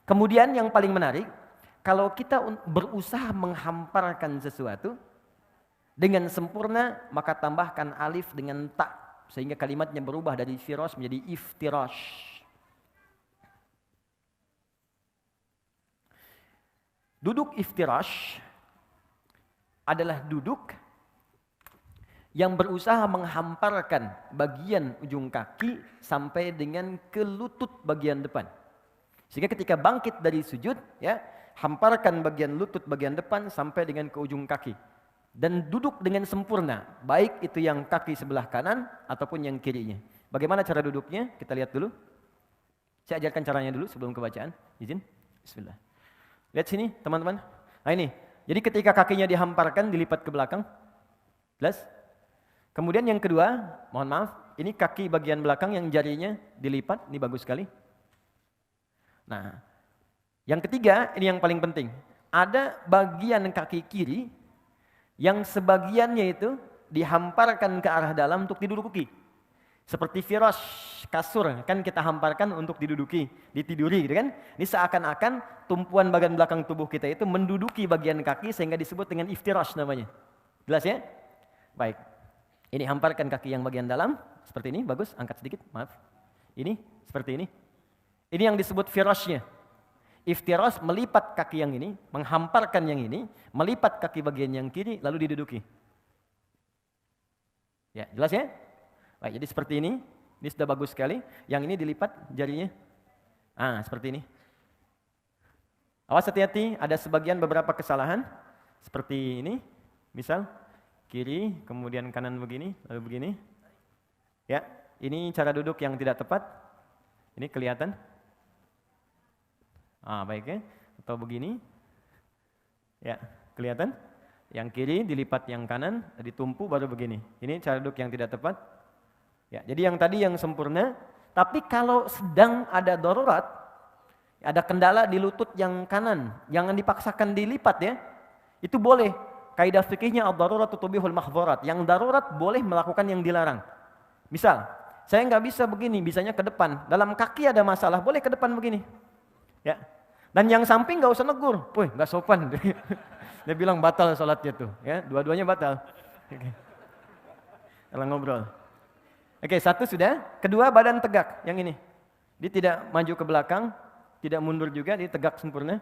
Kemudian yang paling menarik, kalau kita berusaha menghamparkan sesuatu dengan sempurna, maka tambahkan alif dengan ta sehingga kalimatnya berubah dari firash menjadi iftirash. Duduk iftirash adalah duduk yang berusaha menghamparkan bagian ujung kaki sampai dengan ke lutut bagian depan. Sehingga ketika bangkit dari sujud, ya, hamparkan bagian lutut bagian depan sampai dengan ke ujung kaki. Dan duduk dengan sempurna, baik itu yang kaki sebelah kanan ataupun yang kirinya. Bagaimana cara duduknya? Kita lihat dulu. Saya ajarkan caranya dulu sebelum kebacaan. Izin. Bismillah. Lihat sini teman-teman. Nah ini, jadi ketika kakinya dihamparkan, dilipat ke belakang. Jelas? Kemudian yang kedua, mohon maaf, ini kaki bagian belakang yang jarinya dilipat, ini bagus sekali. Nah, yang ketiga, ini yang paling penting. Ada bagian kaki kiri yang sebagiannya itu dihamparkan ke arah dalam untuk diduduki. Seperti firash, kasur, kan kita hamparkan untuk diduduki, ditiduri gitu kan. Ini seakan-akan tumpuan bagian belakang tubuh kita itu menduduki bagian kaki sehingga disebut dengan iftirash namanya. Jelas ya? Baik. Ini hamparkan kaki yang bagian dalam, seperti ini, bagus, angkat sedikit, maaf. Ini, seperti ini. Ini yang disebut firashnya. Iftirash melipat kaki yang ini, menghamparkan yang ini, melipat kaki bagian yang kiri, lalu diduduki. Ya, jelas ya? Baik, jadi seperti ini sudah bagus sekali. Yang ini dilipat jarinya. Seperti ini. Awas hati-hati, ada sebagian beberapa kesalahan. Seperti ini, misal. Kiri, kemudian kanan begini, lalu begini. Ya, ini cara duduk yang tidak tepat. Ini kelihatan. Baik ya. Atau begini. Ya, kelihatan. Yang kiri dilipat yang kanan, ditumpu baru begini. Ini cara duduk yang tidak tepat. Ya, jadi yang tadi yang sempurna. Tapi kalau sedang ada darurat, ada kendala di lutut yang kanan, jangan dipaksakan dilipat ya. Itu boleh. Kaidah fikihnya ad-darurat tubihul mahdzurat. Yang darurat boleh melakukan yang dilarang. Misal, saya nggak bisa begini, bisanya ke depan. Dalam kaki ada masalah, boleh ke depan begini. Ya. Dan yang samping nggak usah negur, woi nggak sopan. Dia bilang batal sholatnya tuh, ya dua-duanya batal. Kalau ngobrol. Oke, satu sudah. Kedua, badan tegak, yang ini. Dia tidak maju ke belakang, tidak mundur juga, dia tegak sempurna.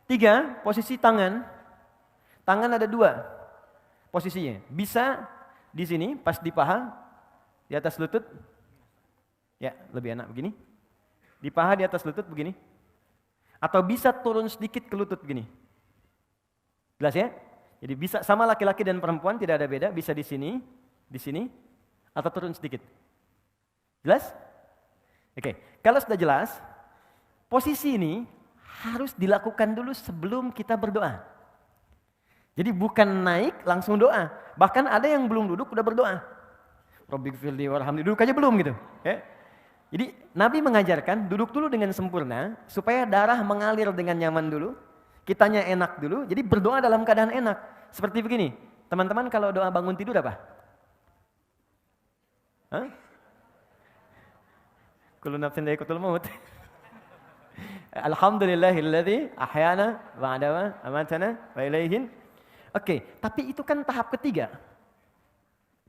3, posisi tangan. Tangan ada 2 posisinya. Bisa di sini, pas di paha, di atas lutut. Ya, lebih enak begini. Di paha, di atas lutut begini. Atau bisa turun sedikit ke lutut begini. Jelas ya? Jadi bisa sama laki-laki dan perempuan, tidak ada beda. Bisa di sini, atau turun sedikit. Jelas? Oke, kalau sudah jelas, posisi ini harus dilakukan dulu sebelum kita berdoa. Jadi bukan naik langsung doa. Bahkan ada yang belum duduk udah berdoa. Rabbighfirli warhamni, duduk aja belum gitu. Ya. Jadi Nabi mengajarkan duduk dulu dengan sempurna supaya darah mengalir dengan nyaman dulu. Kitanya enak dulu, jadi berdoa dalam keadaan enak. Seperti begini, teman-teman kalau doa bangun tidur apa? Hah? Kullu nafsin dha'iqatul maut. Alhamdulillahilladzi ahyana ba'da ma amatana wa ilaihin. Oke, tapi itu kan tahap ketiga.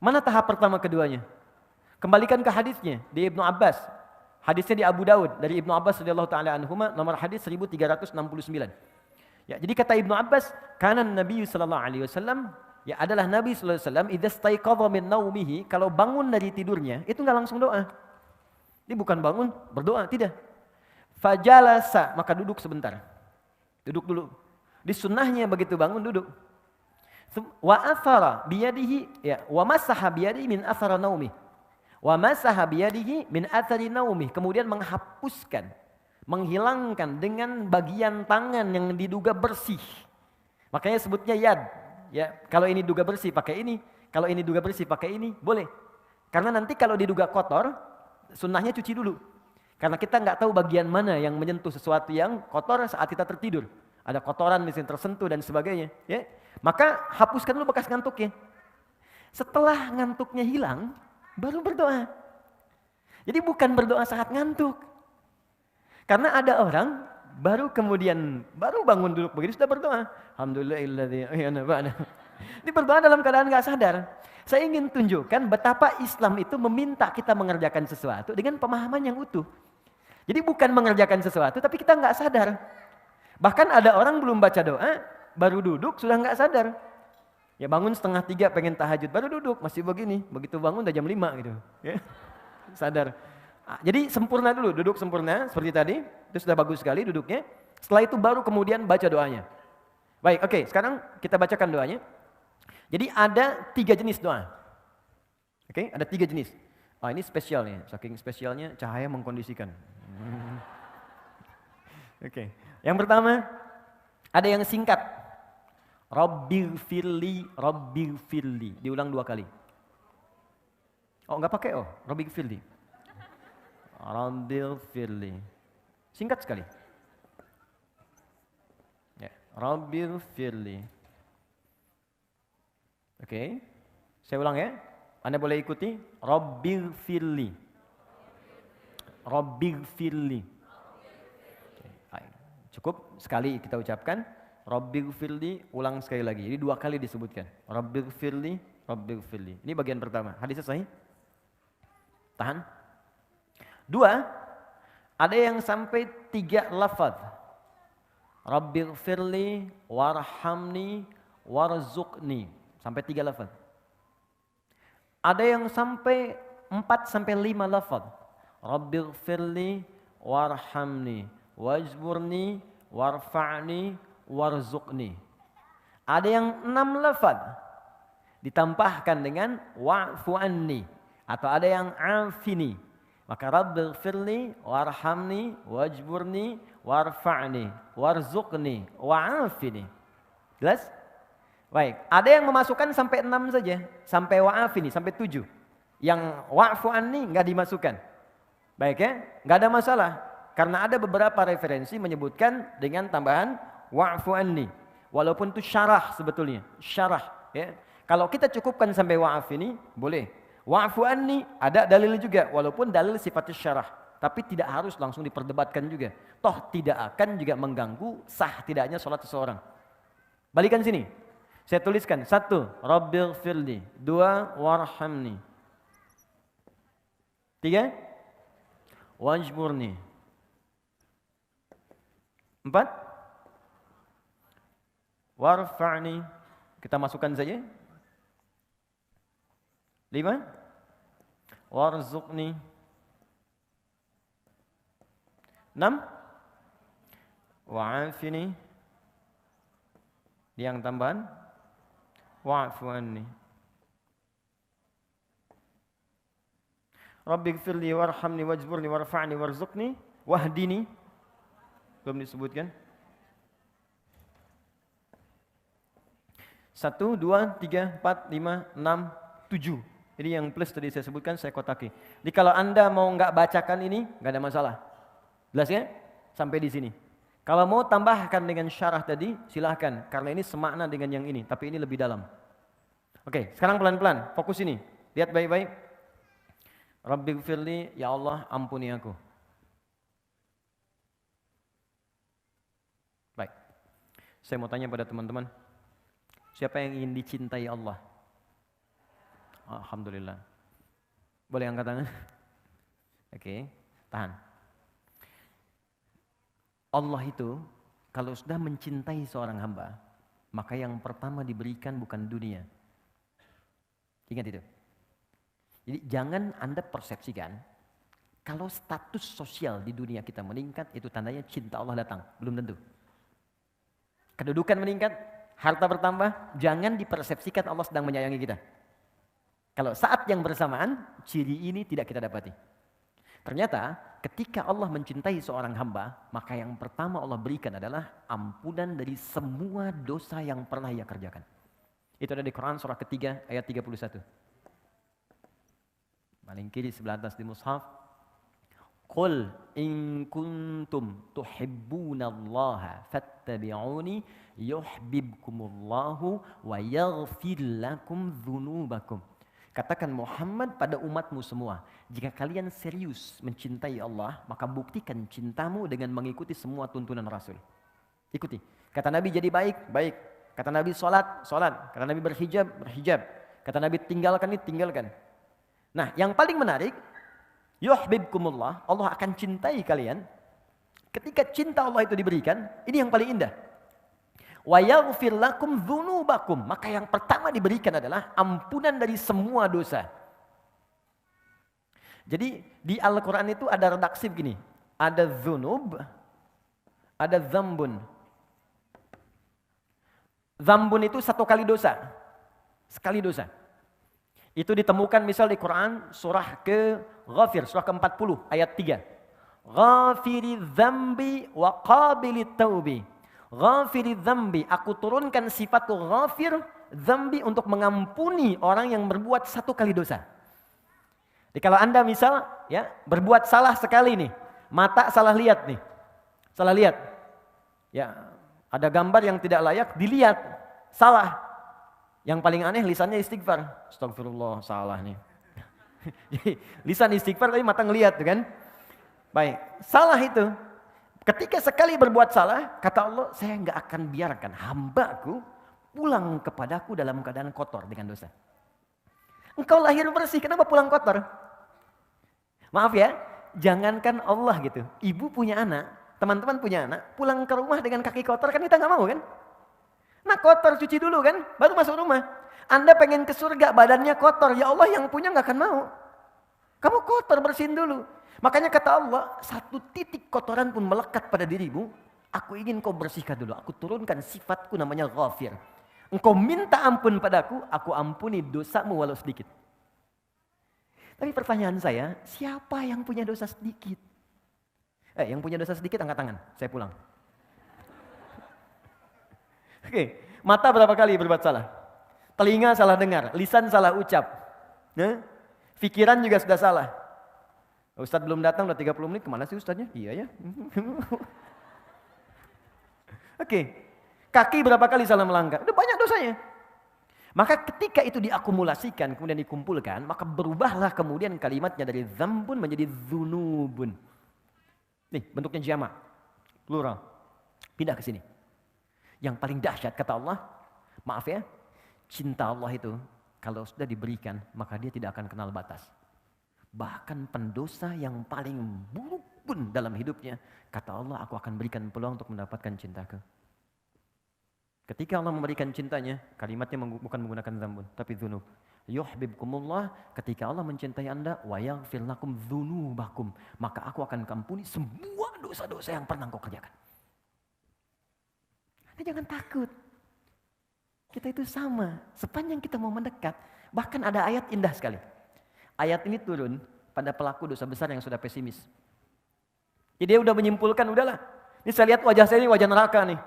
Mana tahap pertama keduanya? Kembalikan ke hadisnya di Ibnu Abbas. Hadisnya di Abu Daud dari Ibnu Abbas radhiyallahu taala anhuma, nomor hadis 1369. Ya, jadi kata Ibnu Abbas, kana Nabi sallallahu alaihi wasallam, ya adalah Nabi sallallahu alaihi wasallam idza staiqadha min naumihi, kalau bangun dari tidurnya itu enggak langsung doa. Dia bukan bangun berdoa, tidak. Fajalasa, maka duduk sebentar. Duduk dulu. Di sunnahnya begitu bangun duduk. Wa athara biyadihi, ya, wa masaha biyadihi min athara naumi. Wa masaha biyadihi min athari naumi, kemudian menghapuskan, menghilangkan dengan bagian tangan yang diduga bersih. Makanya sebutnya yad. Ya, kalau ini duga bersih pakai ini, kalau ini duga bersih pakai ini, boleh. Karena nanti kalau diduga kotor, sunnahnya cuci dulu. Karena kita nggak tahu bagian mana yang menyentuh sesuatu yang kotor saat kita tertidur. Ada kotoran misalnya tersentuh dan sebagainya. Ya, maka hapuskan dulu bekas ngantuknya. Setelah ngantuknya hilang, baru berdoa. Jadi bukan berdoa saat ngantuk. Karena ada orang baru bangun duduk begini sudah berdoa. Alhamdulillahilladzi ahyana ba'da. Ini berdoa dalam keadaan nggak sadar. Saya ingin tunjukkan betapa Islam itu meminta kita mengerjakan sesuatu dengan pemahaman yang utuh. Jadi bukan mengerjakan sesuatu tapi kita nggak sadar. Bahkan ada orang belum baca doa, baru duduk sudah nggak sadar. Ya bangun 2:30 pengen tahajud, baru duduk masih begini. Begitu bangun udah jam 5 gitu. Ya. Sadar. Jadi sempurna dulu, duduk sempurna seperti tadi, itu sudah bagus sekali duduknya. Setelah itu baru kemudian baca doanya. Baik, oke, sekarang kita bacakan doanya. Jadi ada 3 jenis doa. Oke, ada 3 jenis. Oh, ini spesialnya, saking spesialnya cahaya mengkondisikan. Oke, yang pertama ada yang singkat. Rabbighfirli, Rabbighfirli, diulang 2 kali. Oh, enggak pakai Rabbighfirli. Rabbighfirli. Singkat sekali. Ya, Rabbighfirli. Oke. Saya ulang ya. Anda boleh ikuti. Rabbighfirli. Rabbighfirli. Cukup sekali kita ucapkan. Rabbighfirli, ulang sekali lagi. Jadi 2 kali disebutkan. Rabbighfirli, Rabbighfirli. Ini bagian pertama. Hadisnya sahih. Tahan. 2, ada yang sampai 3 lafaz. Rabbighfirli, warhamni, warzuqni. Sampai 3 lafaz. Ada yang sampai 4 sampai 5 lafaz. Rabbighfirli, warhamni, wajburni, warfa'ni, warzuqni. Ada yang 6 lafaz. Ditambahkan dengan wa'fu anni. Atau ada yang afini. Maka Rabbighfirli, warhamni, wajburni, warfa'ni, warzuqni, wa'afini. Jelas? Baik, ada yang memasukkan sampai 6 saja, sampai wa'afini, sampai 7. Yang wa'fu anni enggak dimasukkan. Baik ya, enggak ada masalah. Karena ada beberapa referensi menyebutkan dengan tambahan wa'fu anni. Walaupun itu syarah sebetulnya, syarah ya. Kalau kita cukupkan sampai wa'afini, boleh. Wa'fu anni, ada dalil juga, walaupun dalil sifatnya syarah. Tapi tidak harus langsung diperdebatkan juga. Toh tidak akan juga mengganggu sah tidaknya sholat seseorang. Balikan sini. Saya tuliskan. 1. Rabbighfirli. 2. Warhamni. 3. Wajburni. 4. Warfa'ni. Kita masukkan saja. 5. Warzuqni. 6. Wa'afini. Yang tambahan. Wa'fu anni. Rabbighfirli warhamni wajburni warfa'ni warzuqni wahdini. Belum disebutkan. 1, 2, 3, 4, 5, 6, 7. Ini yang plus tadi saya sebutkan, saya kotaki. Jadi kalau Anda mau nggak bacakan ini, nggak ada masalah. Jelas ya? Sampai di sini. Kalau mau tambahkan dengan syarah tadi, silahkan. Karena ini semakna dengan yang ini, tapi ini lebih dalam. Oke, sekarang pelan-pelan, fokus ini. Lihat baik-baik. Rabbighfirli, ya Allah ampuni aku. Baik. Saya mau tanya pada teman-teman. Siapa yang ingin dicintai Allah? Alhamdulillah. Boleh angkat tangan? Oke, tahan. Allah itu kalau sudah mencintai seorang hamba, maka yang pertama diberikan bukan dunia. Ingat itu. Jadi jangan Anda persepsikan kalau status sosial di dunia kita meningkat, itu tandanya cinta Allah datang. Belum tentu. Kedudukan meningkat, harta bertambah, jangan dipersepsikan Allah sedang menyayangi kita. Kalau saat yang bersamaan, ciri ini tidak kita dapati. Ternyata ketika Allah mencintai seorang hamba, maka yang pertama Allah berikan adalah ampunan dari semua dosa yang pernah ia kerjakan. Itu ada di Quran surah ketiga ayat 31. Paling kiri sebelah atas di mushaf. Qul in kuntum tuhibbunallaha fattabi'uni yuhibbukumullahu wa yaghfir lakum dzunubakum. Katakan Muhammad pada umatmu semua, jika kalian serius mencintai Allah, maka buktikan cintamu dengan mengikuti semua tuntunan Rasul. Ikuti. Kata Nabi jadi baik, baik. Kata Nabi sholat, sholat. Kata Nabi berhijab, berhijab. Kata Nabi tinggalkan ini, tinggalkan. Nah, yang paling menarik, yuhibbukumullah, Allah akan cintai kalian. Ketika cinta Allah itu diberikan, ini yang paling indah. Wa yaghfir lakum dzunubakum, maka yang pertama diberikan adalah ampunan dari semua dosa. Jadi di Al-Qur'an itu ada redaksi begini, ada dzunub, ada dzambun. Dzambun itu satu kali dosa. Sekali dosa. Itu ditemukan misal di Quran surah ke-Ghafir, surah ke-40 ayat 3. Ghafiri dzambi wa qabilit taubi. Ghafiri dzambi, aku turunkan sifat ghafir dzambi untuk mengampuni orang yang berbuat satu kali dosa. Jadi kalau Anda misal ya berbuat salah sekali nih, mata salah lihat nih. Salah lihat. Ya, ada gambar yang tidak layak dilihat, salah. Yang paling aneh lisannya istighfar. Astagfirullah, salah nih. Jadi lisan istighfar tapi mata ngelihat kan? Baik, salah itu. Ketika sekali berbuat salah, kata Allah, saya nggak akan biarkan hambaku pulang kepadaku dalam keadaan kotor dengan dosa. Engkau lahir bersih, kenapa pulang kotor? Maaf ya, jangankan Allah gitu. Ibu punya anak, teman-teman punya anak, pulang ke rumah dengan kaki kotor kan kita nggak mau kan? Nah kotor cuci dulu kan, baru masuk rumah. Anda pengen ke surga, badannya kotor, ya Allah yang punya nggak akan mau. Kamu kotor, bersihin dulu. Makanya kata Allah, satu titik kotoran pun melekat pada dirimu, aku ingin kau bersihkan dulu. Aku turunkan sifatku namanya ghafir. Engkau minta ampun padaku, aku ampuni dosamu walau sedikit. Tapi pertanyaan saya, siapa yang punya dosa sedikit? Yang punya dosa sedikit angkat tangan, saya pulang. Oke, mata berapa kali berbuat salah? Telinga salah dengar, lisan salah ucap. Pikiran juga sudah salah. Ustadz belum datang, udah 30 menit, kemana sih Ustadznya? Iya ya. Oke, kaki berapa kali salah melangkah? Udah banyak dosanya. Maka ketika itu diakumulasikan, kemudian dikumpulkan, maka berubahlah kemudian kalimatnya dari dzambun menjadi dzunubun. Nih, bentuknya jamak, plural. Pindah ke sini. Yang paling dahsyat kata Allah, maaf ya, cinta Allah itu kalau sudah diberikan, maka dia tidak akan kenal batas. Bahkan pendosa yang paling buruk pun dalam hidupnya, kata Allah, aku akan berikan peluang untuk mendapatkan cintaku. Ketika Allah memberikan cintanya, kalimatnya bukan menggunakan dzambun, tapi dzunub. Yuhibbukumullah, ketika Allah mencintai Anda, wa yaghfir lakum dzunubakum, maka aku akan ampuni semua dosa-dosa yang pernah kau kerjakan. Anda jangan takut. Kita itu sama, sepanjang kita mau mendekat. Bahkan ada ayat indah sekali. Ayat ini turun pada pelaku dosa besar yang sudah pesimis. Jadi dia udah menyimpulkan, udahlah. Ini saya lihat wajah saya ini wajah neraka nih.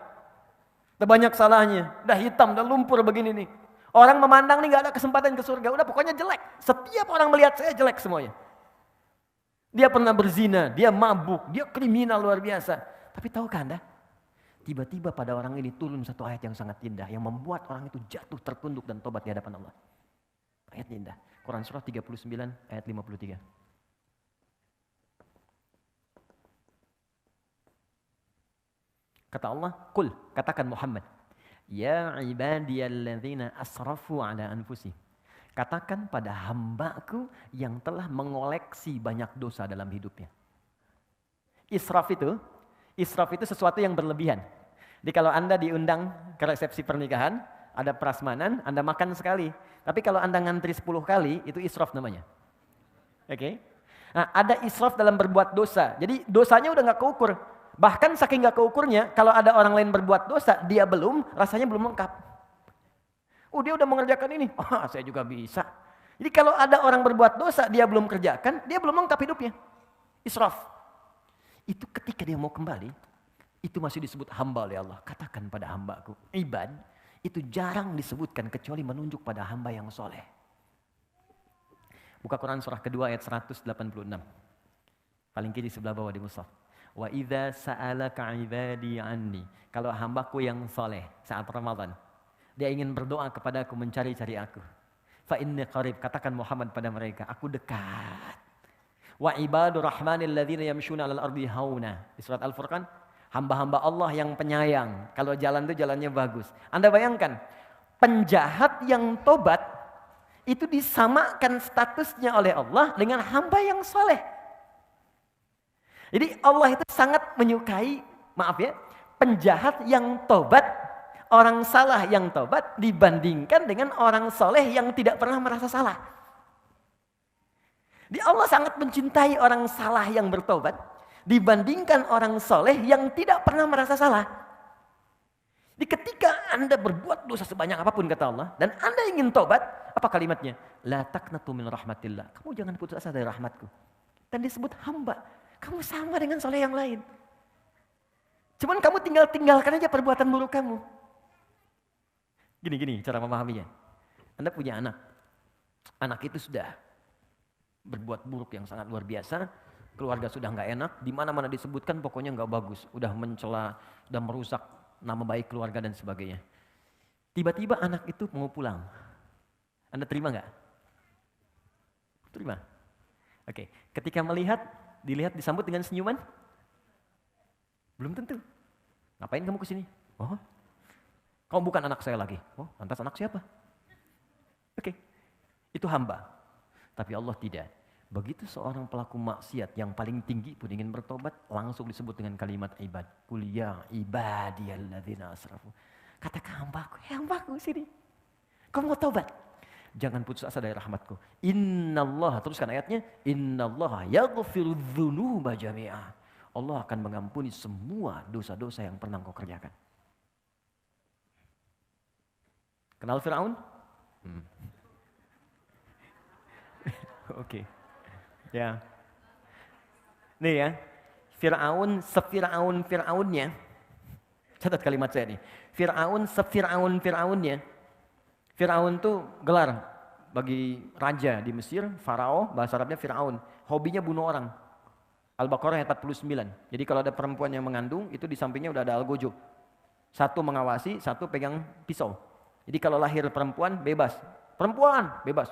Udah banyak salahnya, udah hitam, udah lumpur begini nih. Orang memandang nih gak ada kesempatan ke surga, udah pokoknya jelek. Setiap orang melihat saya jelek semuanya. Dia pernah berzina, dia mabuk, dia kriminal luar biasa. Tapi tahukah Anda? Tiba-tiba pada orang ini turun satu ayat yang sangat indah, yang membuat orang itu jatuh tertunduk dan tobat di hadapan Allah. Ayatnya indah. Quran surah 39 ayat 53. Kata Allah, "Qul," katakan Muhammad, "Ya ibadiyalladzina asrafu ala anfusihim." Katakan pada hambaku yang telah mengoleksi banyak dosa dalam hidupnya. Israf itu sesuatu yang berlebihan. Jadi kalau Anda diundang ke resepsi pernikahan, ada prasmanan, Anda makan sekali. Tapi kalau Anda ngantri 10 kali, itu israf namanya. Oke? Nah, ada israf dalam berbuat dosa. Jadi dosanya udah gak keukur. Bahkan saking gak keukurnya, kalau ada orang lain berbuat dosa, dia belum, rasanya belum lengkap. Oh, dia udah mengerjakan ini. Oh, saya juga bisa. Jadi kalau ada orang berbuat dosa, dia belum kerjakan, dia belum lengkap hidupnya. Israf. Itu ketika dia mau kembali, itu masih disebut hamba oleh Allah. Katakan pada hambaku, ibad, itu jarang disebutkan kecuali menunjuk pada hamba yang soleh. Buka Quran surah kedua ayat 186. Paling kiri sebelah bawah di mushaf. Wa idza sa'alaka 'ibadi 'anni. Kalau hambaku yang soleh saat Ramadan, dia ingin berdoa kepadaku, mencari-cari aku. Fa inni qarib, katakan Muhammad pada mereka, aku dekat. Wa ibadur rahmanil ladzina yamshuna 'alal ardi hauna. Di surat Al-Furqan, hamba-hamba Allah yang penyayang. Kalau jalan itu jalannya bagus. Anda bayangkan, penjahat yang tobat itu disamakan statusnya oleh Allah dengan hamba yang soleh. Jadi Allah itu sangat menyukai, maaf ya, penjahat yang tobat, orang salah yang tobat dibandingkan dengan orang soleh yang tidak pernah merasa salah. Jadi Allah sangat mencintai orang salah yang bertobat dibandingkan orang soleh yang tidak pernah merasa salah. Jadi ketika Anda berbuat dosa sebanyak apapun kata Allah dan Anda ingin tobat, apa kalimatnya? La taqnatu min rahmatillah. Kamu jangan putus asa dari rahmatku. Dan disebut hamba. Kamu sama dengan soleh yang lain. Cuman kamu tinggalkan aja perbuatan buruk kamu. Gini cara memahaminya. Anda punya anak. Anak itu sudah berbuat buruk yang sangat luar biasa. Keluarga sudah nggak enak. Di mana-mana disebutkan pokoknya nggak bagus. Udah mencela, udah merusak nama baik keluarga dan sebagainya. Tiba-tiba anak itu mau pulang. Anda terima nggak? Terima. Oke. Ketika dilihat disambut dengan senyuman? Belum tentu. Ngapain kamu kesini? Oh, kamu bukan anak saya lagi. Oh, lantas anak siapa? Oke. Itu hamba. Tapi Allah tidak. Begitu seorang pelaku maksiat yang paling tinggi pun ingin bertobat, langsung disebut dengan kalimat ibad. Qul ya ibadiyalladzina asrafu. Katakan hambaku sini. Kamu mau tobat? Jangan putus asa dari rahmatku. Innallaha, teruskan ayatnya. Innallaha yaghfiru dzunuba jami'a. Allah akan mengampuni semua dosa-dosa yang pernah kau kerjakan. Kenal Fir'aun? Oke. Ya. Nih ya. Fir'aun, Fir'aunnya. Catat kalimat saya nih. Fir'aun, Fir'aunnya. Fir'aun itu gelar bagi raja di Mesir, Farao, bahasa Arabnya Fir'aun. Hobinya bunuh orang. Al-Baqarah ayat 49. Jadi kalau ada perempuan yang mengandung, itu di sampingnya udah ada algojo. Satu mengawasi, satu pegang pisau. Jadi kalau lahir perempuan, bebas. Perempuan, bebas.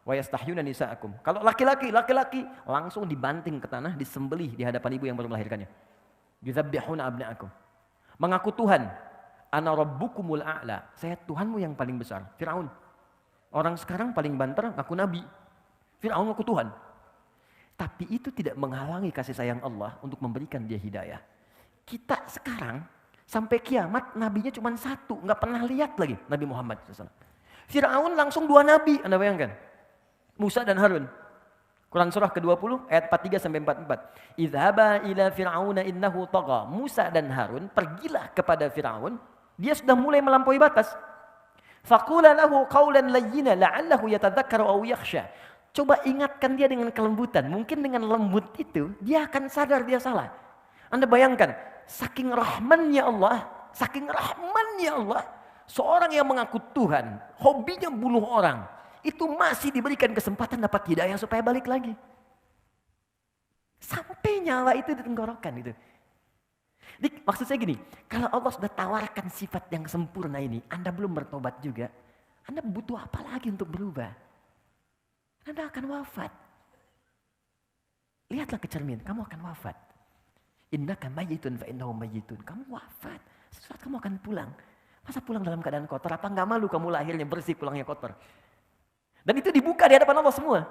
Wa yastahyuna nisa'akum. Kalau laki-laki langsung dibanting ke tanah, disembelih di hadapan ibu yang baru melahirkannya. Yuzabbihuna abna'akum. Mengaku Tuhan, ana rabbukumul a'la. Saya Tuhanmu yang paling besar. Firaun. Orang sekarang paling banter ngaku nabi. Firaun ngaku Tuhan. Tapi itu tidak menghalangi kasih sayang Allah untuk memberikan dia hidayah. Kita sekarang sampai kiamat nabinya cuma satu, nggak pernah lihat lagi Nabi Muhammad SAW. Firaun langsung 2 nabi, Anda bayangkan. Musa dan Harun. Quran surah ke-20 ayat 43 sampai 44. Idhaba ila fir'auna innahu tagha. Musa dan Harun pergilah kepada Firaun, dia sudah mulai melampaui batas. Faqula lahu qawlan layyina la'allahu yatadhakkaru aw yakhsha. Coba ingatkan dia dengan kelembutan. Mungkin dengan lembut itu dia akan sadar dia salah. Anda bayangkan, saking rahmannya Allah, seorang yang mengaku Tuhan, hobinya bunuh orang, itu masih diberikan kesempatan dapat hidayah supaya balik lagi. Sampai nyawa itu di tenggorokan itu. Maksud saya gini, kalau Allah sudah tawarkan sifat yang sempurna ini, Anda belum bertobat juga, Anda butuh apa lagi untuk berubah? Anda akan wafat. Lihatlah ke cermin, kamu akan wafat. Innaka mayyitun fa innahum mayyitun. Kamu wafat, sesuatu kamu akan pulang. Masa pulang dalam keadaan kotor? Apa enggak malu kamu lahirnya bersih, pulangnya kotor? Dan itu dibuka di hadapan Allah semua.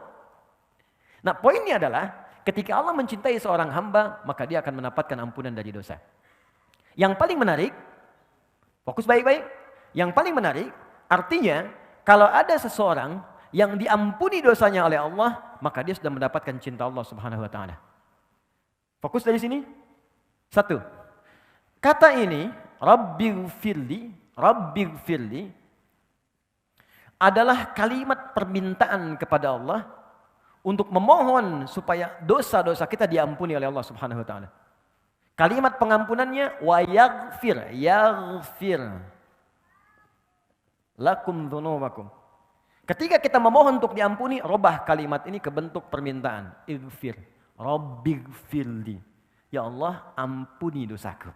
Nah, poinnya adalah ketika Allah mencintai seorang hamba, maka dia akan mendapatkan ampunan dari dosa. Yang paling menarik, fokus baik-baik. Yang paling menarik, artinya kalau ada seseorang yang diampuni dosanya oleh Allah, maka dia sudah mendapatkan cinta Allah Subhanahu wa taala. Fokus dari sini. 1. Kata ini, Rabbighfirli adalah kalimat permintaan kepada Allah untuk memohon supaya dosa-dosa kita diampuni oleh Allah Subhanahu wa taala. Kalimat pengampunannya wa yaghfir lakum dzunubakum. Ketika kita memohon untuk diampuni, robah kalimat ini ke bentuk permintaan. Ighfir, Rabbighfirli. Ya Allah, ampuni dosaku.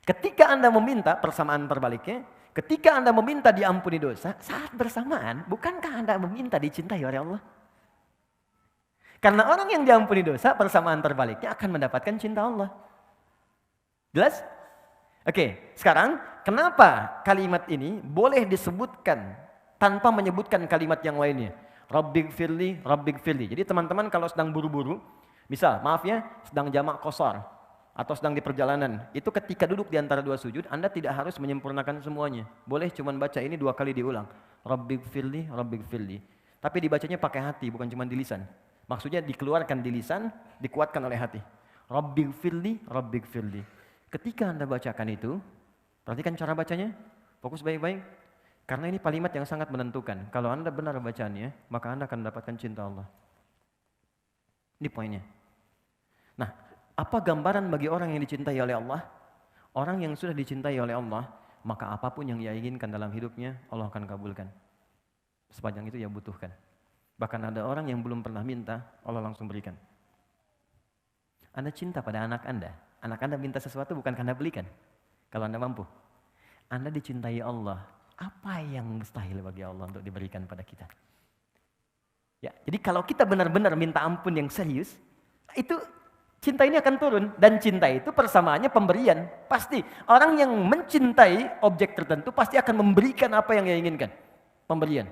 Ketika Anda meminta, persamaan terbaliknya, ketika Anda meminta diampuni dosa, saat bersamaan, bukankah Anda meminta dicintai oleh Allah? Karena orang yang diampuni dosa, persamaan terbaliknya akan mendapatkan cinta Allah. Jelas? Oke, sekarang kenapa kalimat ini boleh disebutkan tanpa menyebutkan kalimat yang lainnya? Rabbighfirli. Jadi teman-teman kalau sedang buru-buru, misal, maaf ya, sedang jamak qashar, atau sedang di perjalanan, itu ketika duduk di antara 2 sujud, Anda tidak harus menyempurnakan semuanya. Boleh cuman baca ini 2 kali diulang. Rabbighfirli. Tapi dibacanya pakai hati, bukan cuma di lisan. Maksudnya dikeluarkan di lisan, dikuatkan oleh hati. Rabbighfirli. Ketika Anda bacakan itu, perhatikan cara bacanya, fokus baik-baik. Karena ini kalimat yang sangat menentukan. Kalau Anda benar bacanya, maka Anda akan mendapatkan cinta Allah. Ini poinnya. Nah, apa gambaran bagi orang yang dicintai oleh Allah? Orang yang sudah dicintai oleh Allah, maka apapun yang ia inginkan dalam hidupnya, Allah akan kabulkan. Sepanjang itu ia butuhkan. Bahkan ada orang yang belum pernah minta, Allah langsung berikan. Anda cinta pada anak Anda minta sesuatu bukan karena belikan. Kalau Anda mampu. Anda dicintai Allah, apa yang mustahil bagi Allah untuk diberikan pada kita? Ya, jadi kalau kita benar-benar minta ampun yang serius, itu cinta ini akan turun. Dan cinta itu persamaannya pemberian. Pasti orang yang mencintai objek tertentu pasti akan memberikan apa yang ia inginkan. Pemberian.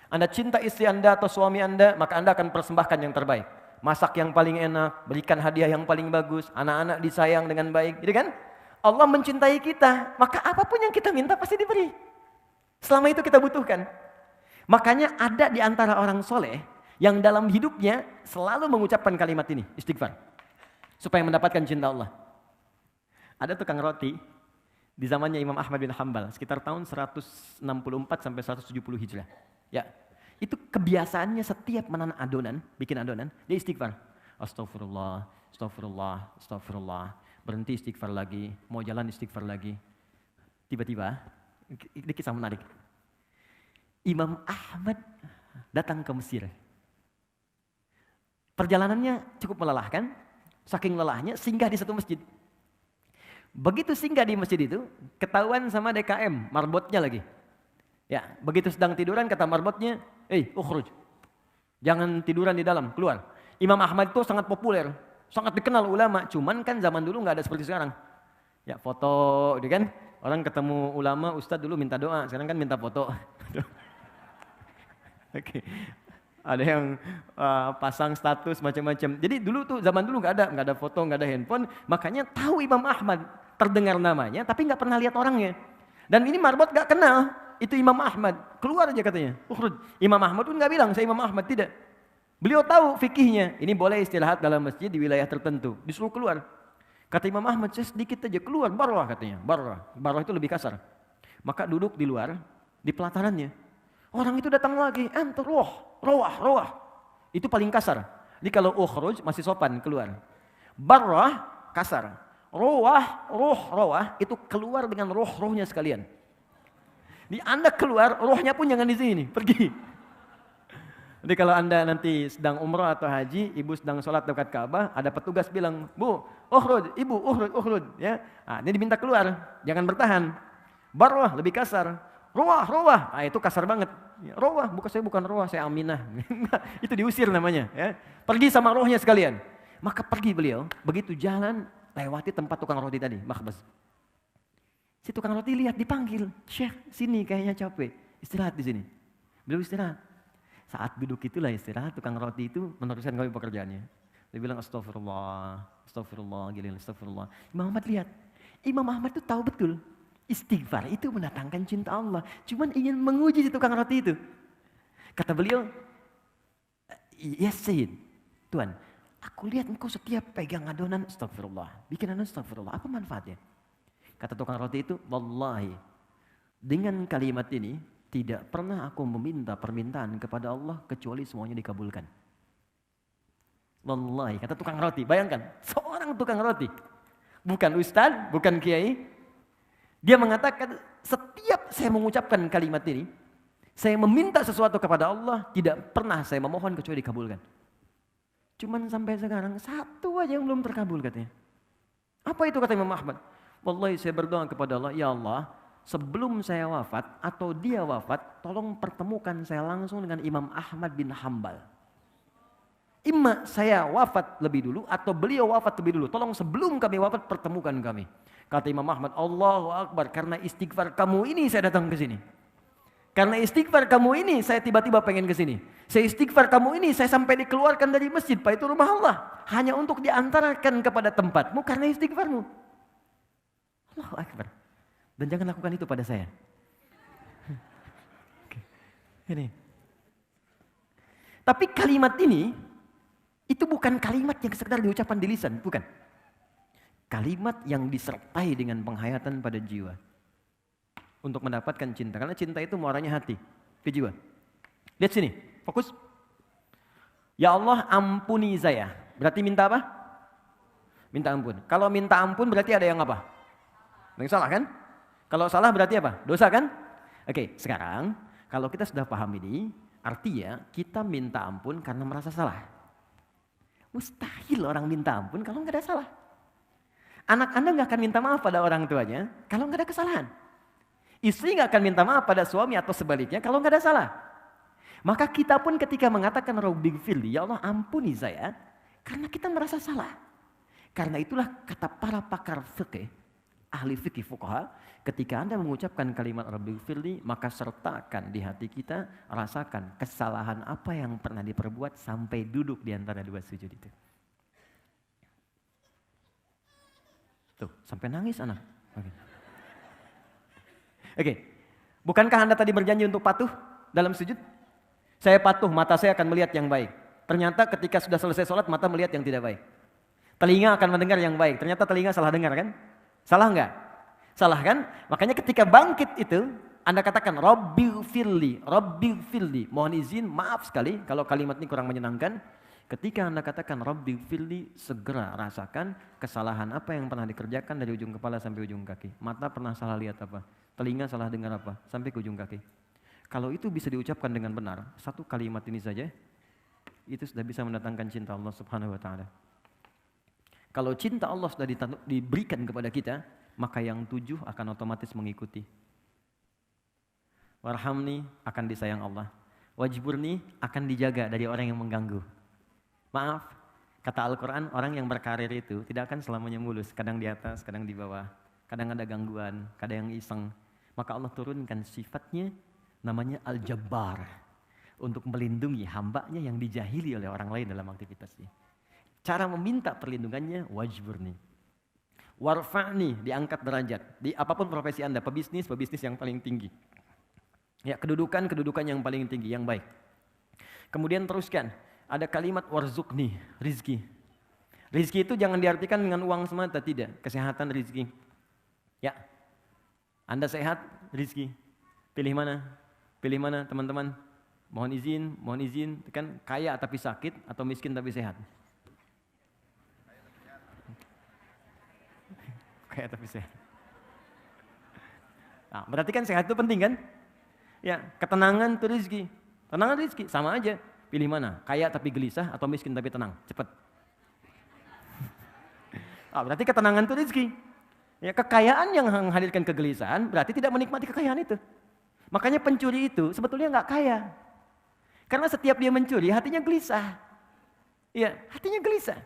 Anda cinta istri Anda atau suami Anda, maka Anda akan persembahkan yang terbaik. Masak yang paling enak, berikan hadiah yang paling bagus, anak-anak disayang dengan baik, gitu kan? Allah mencintai kita, maka apapun yang kita minta pasti diberi. Selama itu kita butuhkan. Makanya ada di antara orang soleh yang dalam hidupnya selalu mengucapkan kalimat ini, istighfar. Supaya mendapatkan cinta Allah. Ada tukang roti di zamannya Imam Ahmad bin Hanbal, sekitar tahun 164 sampai 170 Hijrah. Ya. Itu kebiasaannya setiap menanak adonan, bikin adonan, dia istighfar. Astagfirullah. Berhenti istighfar lagi, mau jalan istighfar lagi. Tiba-tiba, ini kisah menarik. Imam Ahmad datang ke Mesir. Perjalanannya cukup melelahkan, saking lelahnya singgah di satu masjid. Begitu singgah di masjid itu, ketahuan sama DKM, marbotnya lagi. Ya, begitu sedang tiduran kata marbotnya, ukhruj. Jangan tiduran di dalam, keluar. Imam Ahmad itu sangat populer, sangat dikenal ulama. Cuman kan zaman dulu nggak ada seperti sekarang. Ya foto, gitu kan? Orang ketemu ulama, ustadz dulu minta doa, sekarang kan minta foto. Oke. Ada yang pasang status macam-macam. Jadi dulu tuh zaman dulu nggak ada foto, nggak ada handphone. Makanya tahu Imam Ahmad, terdengar namanya, tapi nggak pernah lihat orangnya. Dan ini marbot nggak kenal, itu Imam Ahmad. Keluar aja katanya. Imam Ahmad pun nggak bilang saya Imam Ahmad, tidak. Beliau tahu fikihnya. Ini boleh istirahat dalam masjid di wilayah tertentu. Disuruh keluar. Kata Imam Ahmad, saya sedikit aja keluar, barwah katanya. Barwah itu lebih kasar. Maka duduk di luar, di pelatarannya. Orang itu datang lagi, rawah. Itu paling kasar. Jadi kalau ukhruj masih sopan keluar. Barwah kasar. Rawah itu keluar dengan rohnya sekalian. Di Anda keluar, rohnya pun jangan di sini, pergi. Jadi kalau Anda nanti sedang umrah atau haji, ibu sedang sholat dekat Ka'bah, ada petugas bilang, "Bu, ukhruj, ibu, ukhruj," ya. Nah, ini diminta keluar, jangan bertahan. Barwah lebih kasar. Rawah, itu kasar banget. Rawah, bukan rawah, saya Aminah. Itu diusir namanya, ya. Pergi sama rohnya sekalian. Maka pergi beliau, begitu jalan lewati tempat tukang roti tadi, makhbaz. Si tukang roti lihat dipanggil, "Syekh, sini kayaknya capek, istirahat di sini." Beliau istirahat. Saat duduk itulah istirahat, tukang roti itu meneruskan kami pekerjaannya. Dia bilang astagfirullah, astagfirullah. Imam Ahmad lihat, Imam Ahmad itu tahu betul, istighfar itu mendatangkan cinta Allah. Cuman ingin menguji si tukang roti itu. Kata beliau, "Yes Sayyid, Tuhan, aku lihat engkau setiap pegang adonan astagfirullah, bikin adonan astagfirullah, apa manfaatnya?" Kata tukang roti itu, "Wallahi, dengan kalimat ini, tidak pernah aku meminta permintaan kepada Allah kecuali semuanya dikabulkan." Wallahi, kata tukang roti. Bayangkan, seorang tukang roti. Bukan ustaz, bukan kiai. Dia mengatakan, setiap saya mengucapkan kalimat ini, saya meminta sesuatu kepada Allah, tidak pernah saya memohon kecuali dikabulkan. Cuman sampai sekarang, satu aja yang belum terkabul katanya. Apa itu kata Imam Ahmad? Wallahi saya berdoa kepada Allah, "Ya Allah, sebelum saya wafat atau dia wafat, tolong pertemukan saya langsung dengan Imam Ahmad bin Hambal. Imma saya wafat lebih dulu atau beliau wafat lebih dulu. Tolong sebelum kami wafat pertemukan kami." Kata Imam Ahmad, "Allahu Akbar, karena istighfar kamu ini saya datang ke sini. Karena istighfar kamu ini saya tiba-tiba pengen ke sini. Saya istighfar kamu ini saya sampai dikeluarkan dari masjid, Pak, itu rumah Allah. Hanya untuk diantarkan kepada tempatmu karena istighfarmu." Allahu Akbar. Dan jangan lakukan itu pada saya. Ini. Tapi kalimat ini, itu bukan kalimat yang sekedar diucapkan di lisan, bukan. Kalimat yang disertai dengan penghayatan pada jiwa. Untuk mendapatkan cinta. Karena cinta itu muaranya hati, ke jiwa. Lihat sini, fokus. "Ya Allah, ampuni saya." Berarti minta apa? Minta ampun. Kalau minta ampun berarti ada yang apa? Yang salah kan? Kalau salah berarti apa? Dosa kan? Oke, sekarang kalau kita sudah paham ini, artinya kita minta ampun karena merasa salah. Mustahil orang minta ampun kalau nggak ada salah. Anak Anda nggak akan minta maaf pada orang tuanya kalau nggak ada kesalahan. Istri nggak akan minta maaf pada suami atau sebaliknya kalau nggak ada salah. Maka kita pun ketika mengatakan Rabbighfirli, ya Allah ampuni saya, karena kita merasa salah. Karena itulah kata para pakar fikih, ahli fikih fuqaha, ketika Anda mengucapkan kalimat Rabbighfirli, maka sertakan di hati kita, rasakan kesalahan apa yang pernah diperbuat sampai duduk di antara dua sujud itu. Tuh, sampai nangis anak. Oke. Bukankah Anda tadi berjanji untuk patuh dalam sujud? Saya patuh, mata saya akan melihat yang baik. Ternyata ketika sudah selesai sholat, mata melihat yang tidak baik. Telinga akan mendengar yang baik. Ternyata telinga salah dengar kan? Salah enggak? Salah kan? Makanya ketika bangkit itu, Anda katakan Rabbighfirli, Rabbighfirli. Mohon izin, maaf sekali kalau kalimat ini kurang menyenangkan. Ketika Anda katakan Rabbighfirli, segera rasakan kesalahan apa yang pernah dikerjakan dari ujung kepala sampai ujung kaki. Mata pernah salah lihat apa? Telinga salah dengar apa? Sampai ke ujung kaki. Kalau itu bisa diucapkan dengan benar, satu kalimat ini saja, itu sudah bisa mendatangkan cinta Allah Subhanahu wa Ta'ala. Kalau cinta Allah sudah diberikan kepada kita, maka yang 7 akan otomatis mengikuti. Warhamni akan disayang Allah. Wajburni akan dijaga dari orang yang mengganggu. Maaf, kata Al-Quran, orang yang berkarir itu tidak akan selamanya mulus. Kadang di atas, kadang di bawah. Kadang ada gangguan, kadang yang iseng. Maka Allah turunkan sifatnya namanya Al-Jabbar. Untuk melindungi hambanya yang dijahili oleh orang lain dalam aktivitasnya. Cara meminta perlindungannya, wajburni. Warfa'ni, diangkat derajat. Di apapun profesi Anda, pebisnis yang paling tinggi. Ya, kedudukan yang paling tinggi, yang baik. Kemudian teruskan, ada kalimat warzukni, rizki. Rizki itu jangan diartikan dengan uang semata, tidak. Kesehatan rizki. Ya, Anda sehat, rizki. Pilih mana? Pilih mana teman-teman? Mohon izin, kan kaya tapi sakit atau miskin tapi sehat? Kaya tapi sehat. Nah, berarti kan sehat itu penting kan? Ya, ketenangan itu rizki. Tenangan rizki, sama aja. Pilih mana? Kaya tapi gelisah atau miskin tapi tenang? Cepat. Berarti ketenangan itu rizki. Ya, kekayaan yang menghadirkan kegelisahan berarti tidak menikmati kekayaan itu. Makanya pencuri itu sebetulnya nggak kaya. Karena setiap dia mencuri hatinya gelisah. Ya, hatinya gelisah.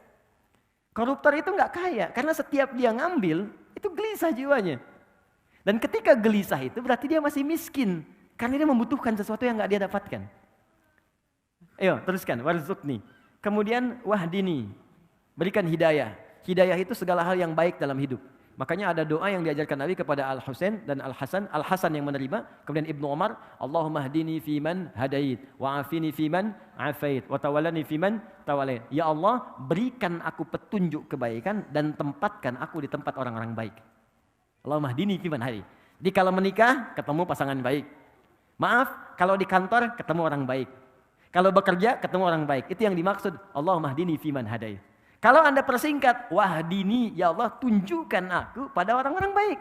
Koruptor itu nggak kaya karena setiap dia ngambil itu gelisah jiwanya. Dan ketika gelisah itu berarti dia masih miskin karena dia membutuhkan sesuatu yang nggak dia dapatkan. Ayo teruskan, warzukni. Kemudian wahdini, berikan hidayah. Hidayah itu segala hal yang baik dalam hidup. Makanya ada doa yang diajarkan Nabi kepada Al-Husain dan Al-Hasan. Al-Hasan yang menerima, kemudian Ibnu Umar, Allahumma hdini fiman hadait, wa'afini fiman afait, wa tawallani fiman tawallait. Ya Allah, berikan aku petunjuk kebaikan dan tempatkan aku di tempat orang-orang baik. Allahumma hdini fiman hadait. Jadi kalau menikah, ketemu pasangan baik. Maaf, kalau di kantor, ketemu orang baik. Kalau bekerja, ketemu orang baik. Itu yang dimaksud, Allahumma hdini fiman hadait. Kalau Anda persingkat, wahdini, ya Allah tunjukkan aku pada orang-orang baik.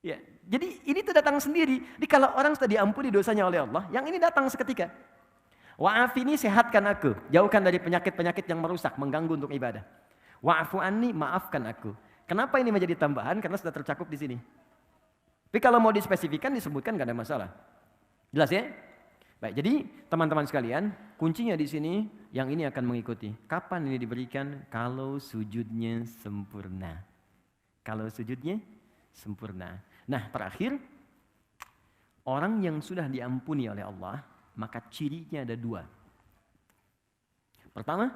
Ya, jadi ini tuh datang sendiri. Jadi kalau orang sudah diampuni dosanya oleh Allah, yang ini datang seketika. Wa'afini, sehatkan aku, jauhkan dari penyakit-penyakit yang merusak, mengganggu untuk ibadah. Wa'afu anni, maafkan aku. Kenapa ini menjadi tambahan? Karena sudah tercakup di sini. Tapi kalau mau dispesifikan, disebutkan gak ada masalah. Jelas ya? Baik, jadi teman-teman sekalian, kuncinya di sini yang ini akan mengikuti. Kapan ini diberikan? Kalau sujudnya sempurna. Kalau sujudnya sempurna. Nah, terakhir, orang yang sudah diampuni oleh Allah, maka cirinya ada dua. Pertama,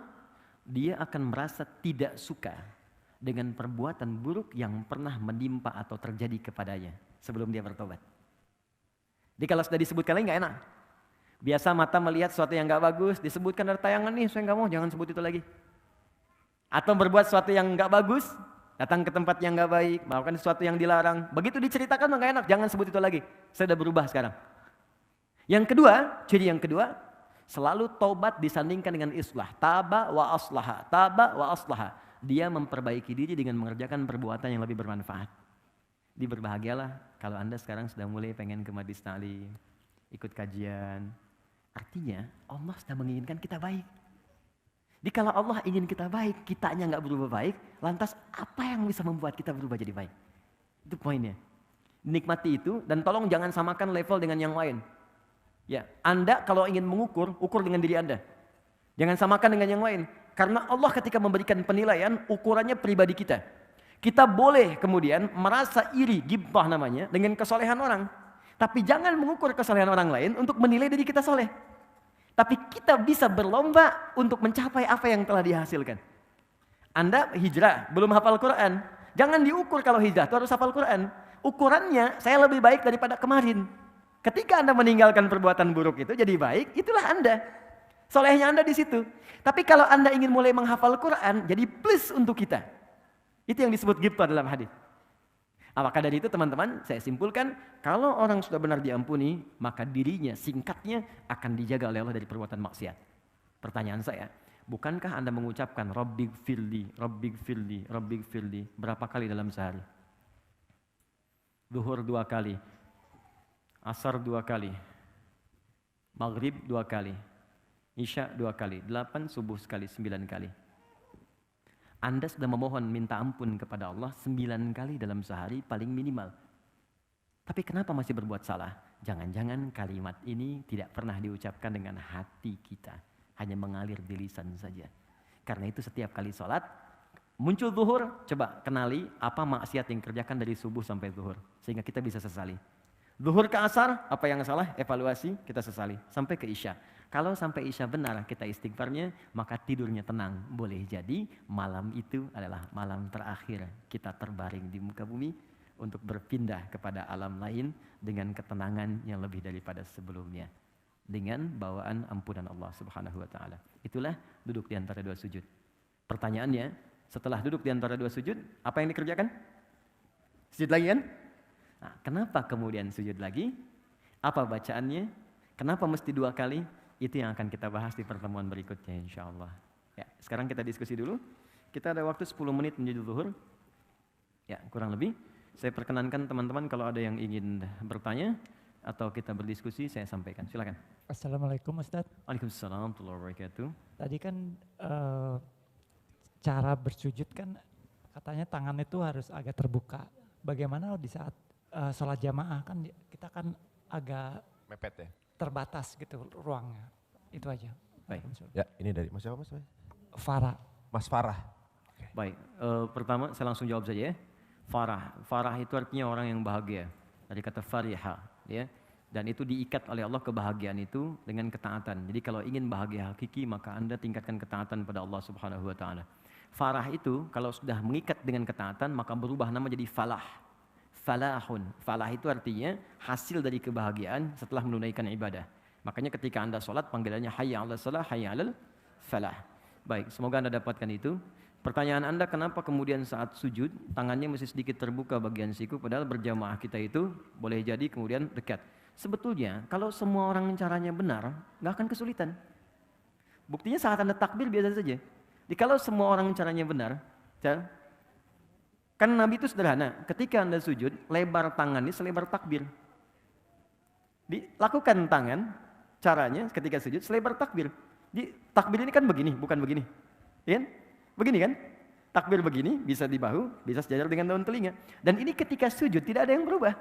dia akan merasa tidak suka dengan perbuatan buruk yang pernah menimpa atau terjadi kepadanya sebelum dia bertobat. Jadi kalau sudah disebutkan lagi nggak enak. Biasa mata melihat sesuatu yang nggak bagus, disebutkan dari tayangan nih, saya nggak mau, jangan sebut itu lagi. Atau berbuat sesuatu yang nggak bagus, datang ke tempat yang nggak baik, melakukan sesuatu yang dilarang. Begitu diceritakan nggak enak, jangan sebut itu lagi. Saya sudah berubah sekarang. Yang kedua, ciri yang kedua, selalu taubat disandingkan dengan islah. Taba wa aslaha, taba wa aslaha. Dia memperbaiki diri dengan mengerjakan perbuatan yang lebih bermanfaat. Berbahagialah kalau Anda sekarang sudah mulai pengen ke majlis ta'lim, ikut kajian. Artinya Allah sudah menginginkan kita baik. Jadi kalau Allah ingin kita baik, kitanya nggak berubah baik, lantas apa yang bisa membuat kita berubah jadi baik? Itu poinnya. Nikmati itu dan tolong jangan samakan level dengan yang lain. Ya, Anda kalau ingin mengukur, ukur dengan diri Anda. Jangan samakan dengan yang lain. Karena Allah ketika memberikan penilaian, ukurannya pribadi kita. Kita boleh kemudian merasa iri, ghibtah namanya, dengan kesolehan orang. Tapi jangan mengukur kesalehan orang lain untuk menilai diri kita soleh. Tapi kita bisa berlomba untuk mencapai apa yang telah dihasilkan. Anda hijrah, belum hafal Quran. Jangan diukur kalau hijrah, itu harus hafal Quran. Ukurannya, saya lebih baik daripada kemarin. Ketika Anda meninggalkan perbuatan buruk itu jadi baik, itulah Anda. Solehnya Anda di situ. Tapi kalau Anda ingin mulai menghafal Quran, jadi plus untuk kita. Itu yang disebut ghibtah dalam hadis. Maka dari itu teman-teman, saya simpulkan, kalau orang sudah benar diampuni, maka dirinya, singkatnya, akan dijaga oleh Allah dari perbuatan maksiat. Pertanyaan saya, bukankah Anda mengucapkan Rabbighfirli, Rabbighfirli, Rabbighfirli berapa kali dalam sehari? Zuhur 2 kali, Asar 2 kali, Maghrib 2 kali, Isya 2 kali, 8, subuh sekali, 9 kali. Anda sudah memohon minta ampun kepada Allah 9 kali dalam sehari paling minimal. Tapi kenapa masih berbuat salah? Jangan-jangan kalimat ini tidak pernah diucapkan dengan hati kita. Hanya mengalir di lisan saja. Karena itu setiap kali sholat, muncul zuhur, coba kenali apa maksiat yang kerjakan dari subuh sampai zuhur. Sehingga kita bisa sesali. Zuhur ke asar, apa yang salah? Evaluasi, kita sesali. Sampai ke isya. Kalau sampai isya benar kita istighfarnya, maka tidurnya tenang. Boleh jadi malam itu adalah malam terakhir kita terbaring di muka bumi untuk berpindah kepada alam lain dengan ketenangan yang lebih daripada sebelumnya. Dengan bawaan ampunan Allah Subhanahu wa taala. Itulah duduk di antara dua sujud. Pertanyaannya, setelah duduk di antara dua sujud, apa yang dikerjakan? Sujud lagi kan? Nah, kenapa kemudian sujud lagi? Apa bacaannya? Kenapa mesti dua kali? Itu yang akan kita bahas di pertemuan berikutnya insyaallah. Ya, sekarang kita diskusi dulu. Kita ada waktu 10 menit menuju zuhur. Ya, kurang lebih. Saya perkenankan teman-teman kalau ada yang ingin bertanya atau kita berdiskusi, saya sampaikan. Silakan. Assalamualaikum Ustaz. Waalaikumsalam warahmatullahi wabarakatuh. Tadi kan cara bersujud kan katanya tangan itu harus agak terbuka. Bagaimana di saat sholat jamaah kan kita kan agak mepet ya? Terbatas gitu ruangnya. Itu aja. Baik. Ya, ini dari Mas siapa Mas? Farah. Mas Farah. Baik, pertama saya langsung jawab saja ya. Farah. Farah itu artinya orang yang bahagia. Dari kata fariha, ya. Dan itu diikat oleh Allah kebahagiaan itu dengan ketaatan. Jadi kalau ingin bahagia hakiki maka Anda tingkatkan ketaatan pada Allah Subhanahu wa taala. Farah itu kalau sudah mengikat dengan ketaatan maka berubah nama jadi falah. Falahun. Falah itu artinya hasil dari kebahagiaan setelah menunaikan ibadah. Makanya ketika Anda sholat panggilannya hayya 'alas shalah, hayya 'alal falah. Baik, semoga Anda dapatkan itu. Pertanyaan Anda kenapa kemudian saat sujud tangannya mesti sedikit terbuka bagian siku padahal berjamaah kita itu boleh jadi kemudian dekat. Sebetulnya kalau semua orang caranya benar nggak akan kesulitan. Buktinya saat Anda takbir biasa saja. Jadi kalau semua orang caranya benar, kan Nabi itu sederhana, ketika Anda sujud, lebar tangannya selebar takbir. Dilakukan tangan, caranya ketika sujud selebar takbir. Di takbir ini kan begini, bukan begini. Ya? Begini kan? Takbir begini, bisa di bahu, bisa sejajar dengan daun telinga. Dan ini ketika sujud tidak ada yang berubah.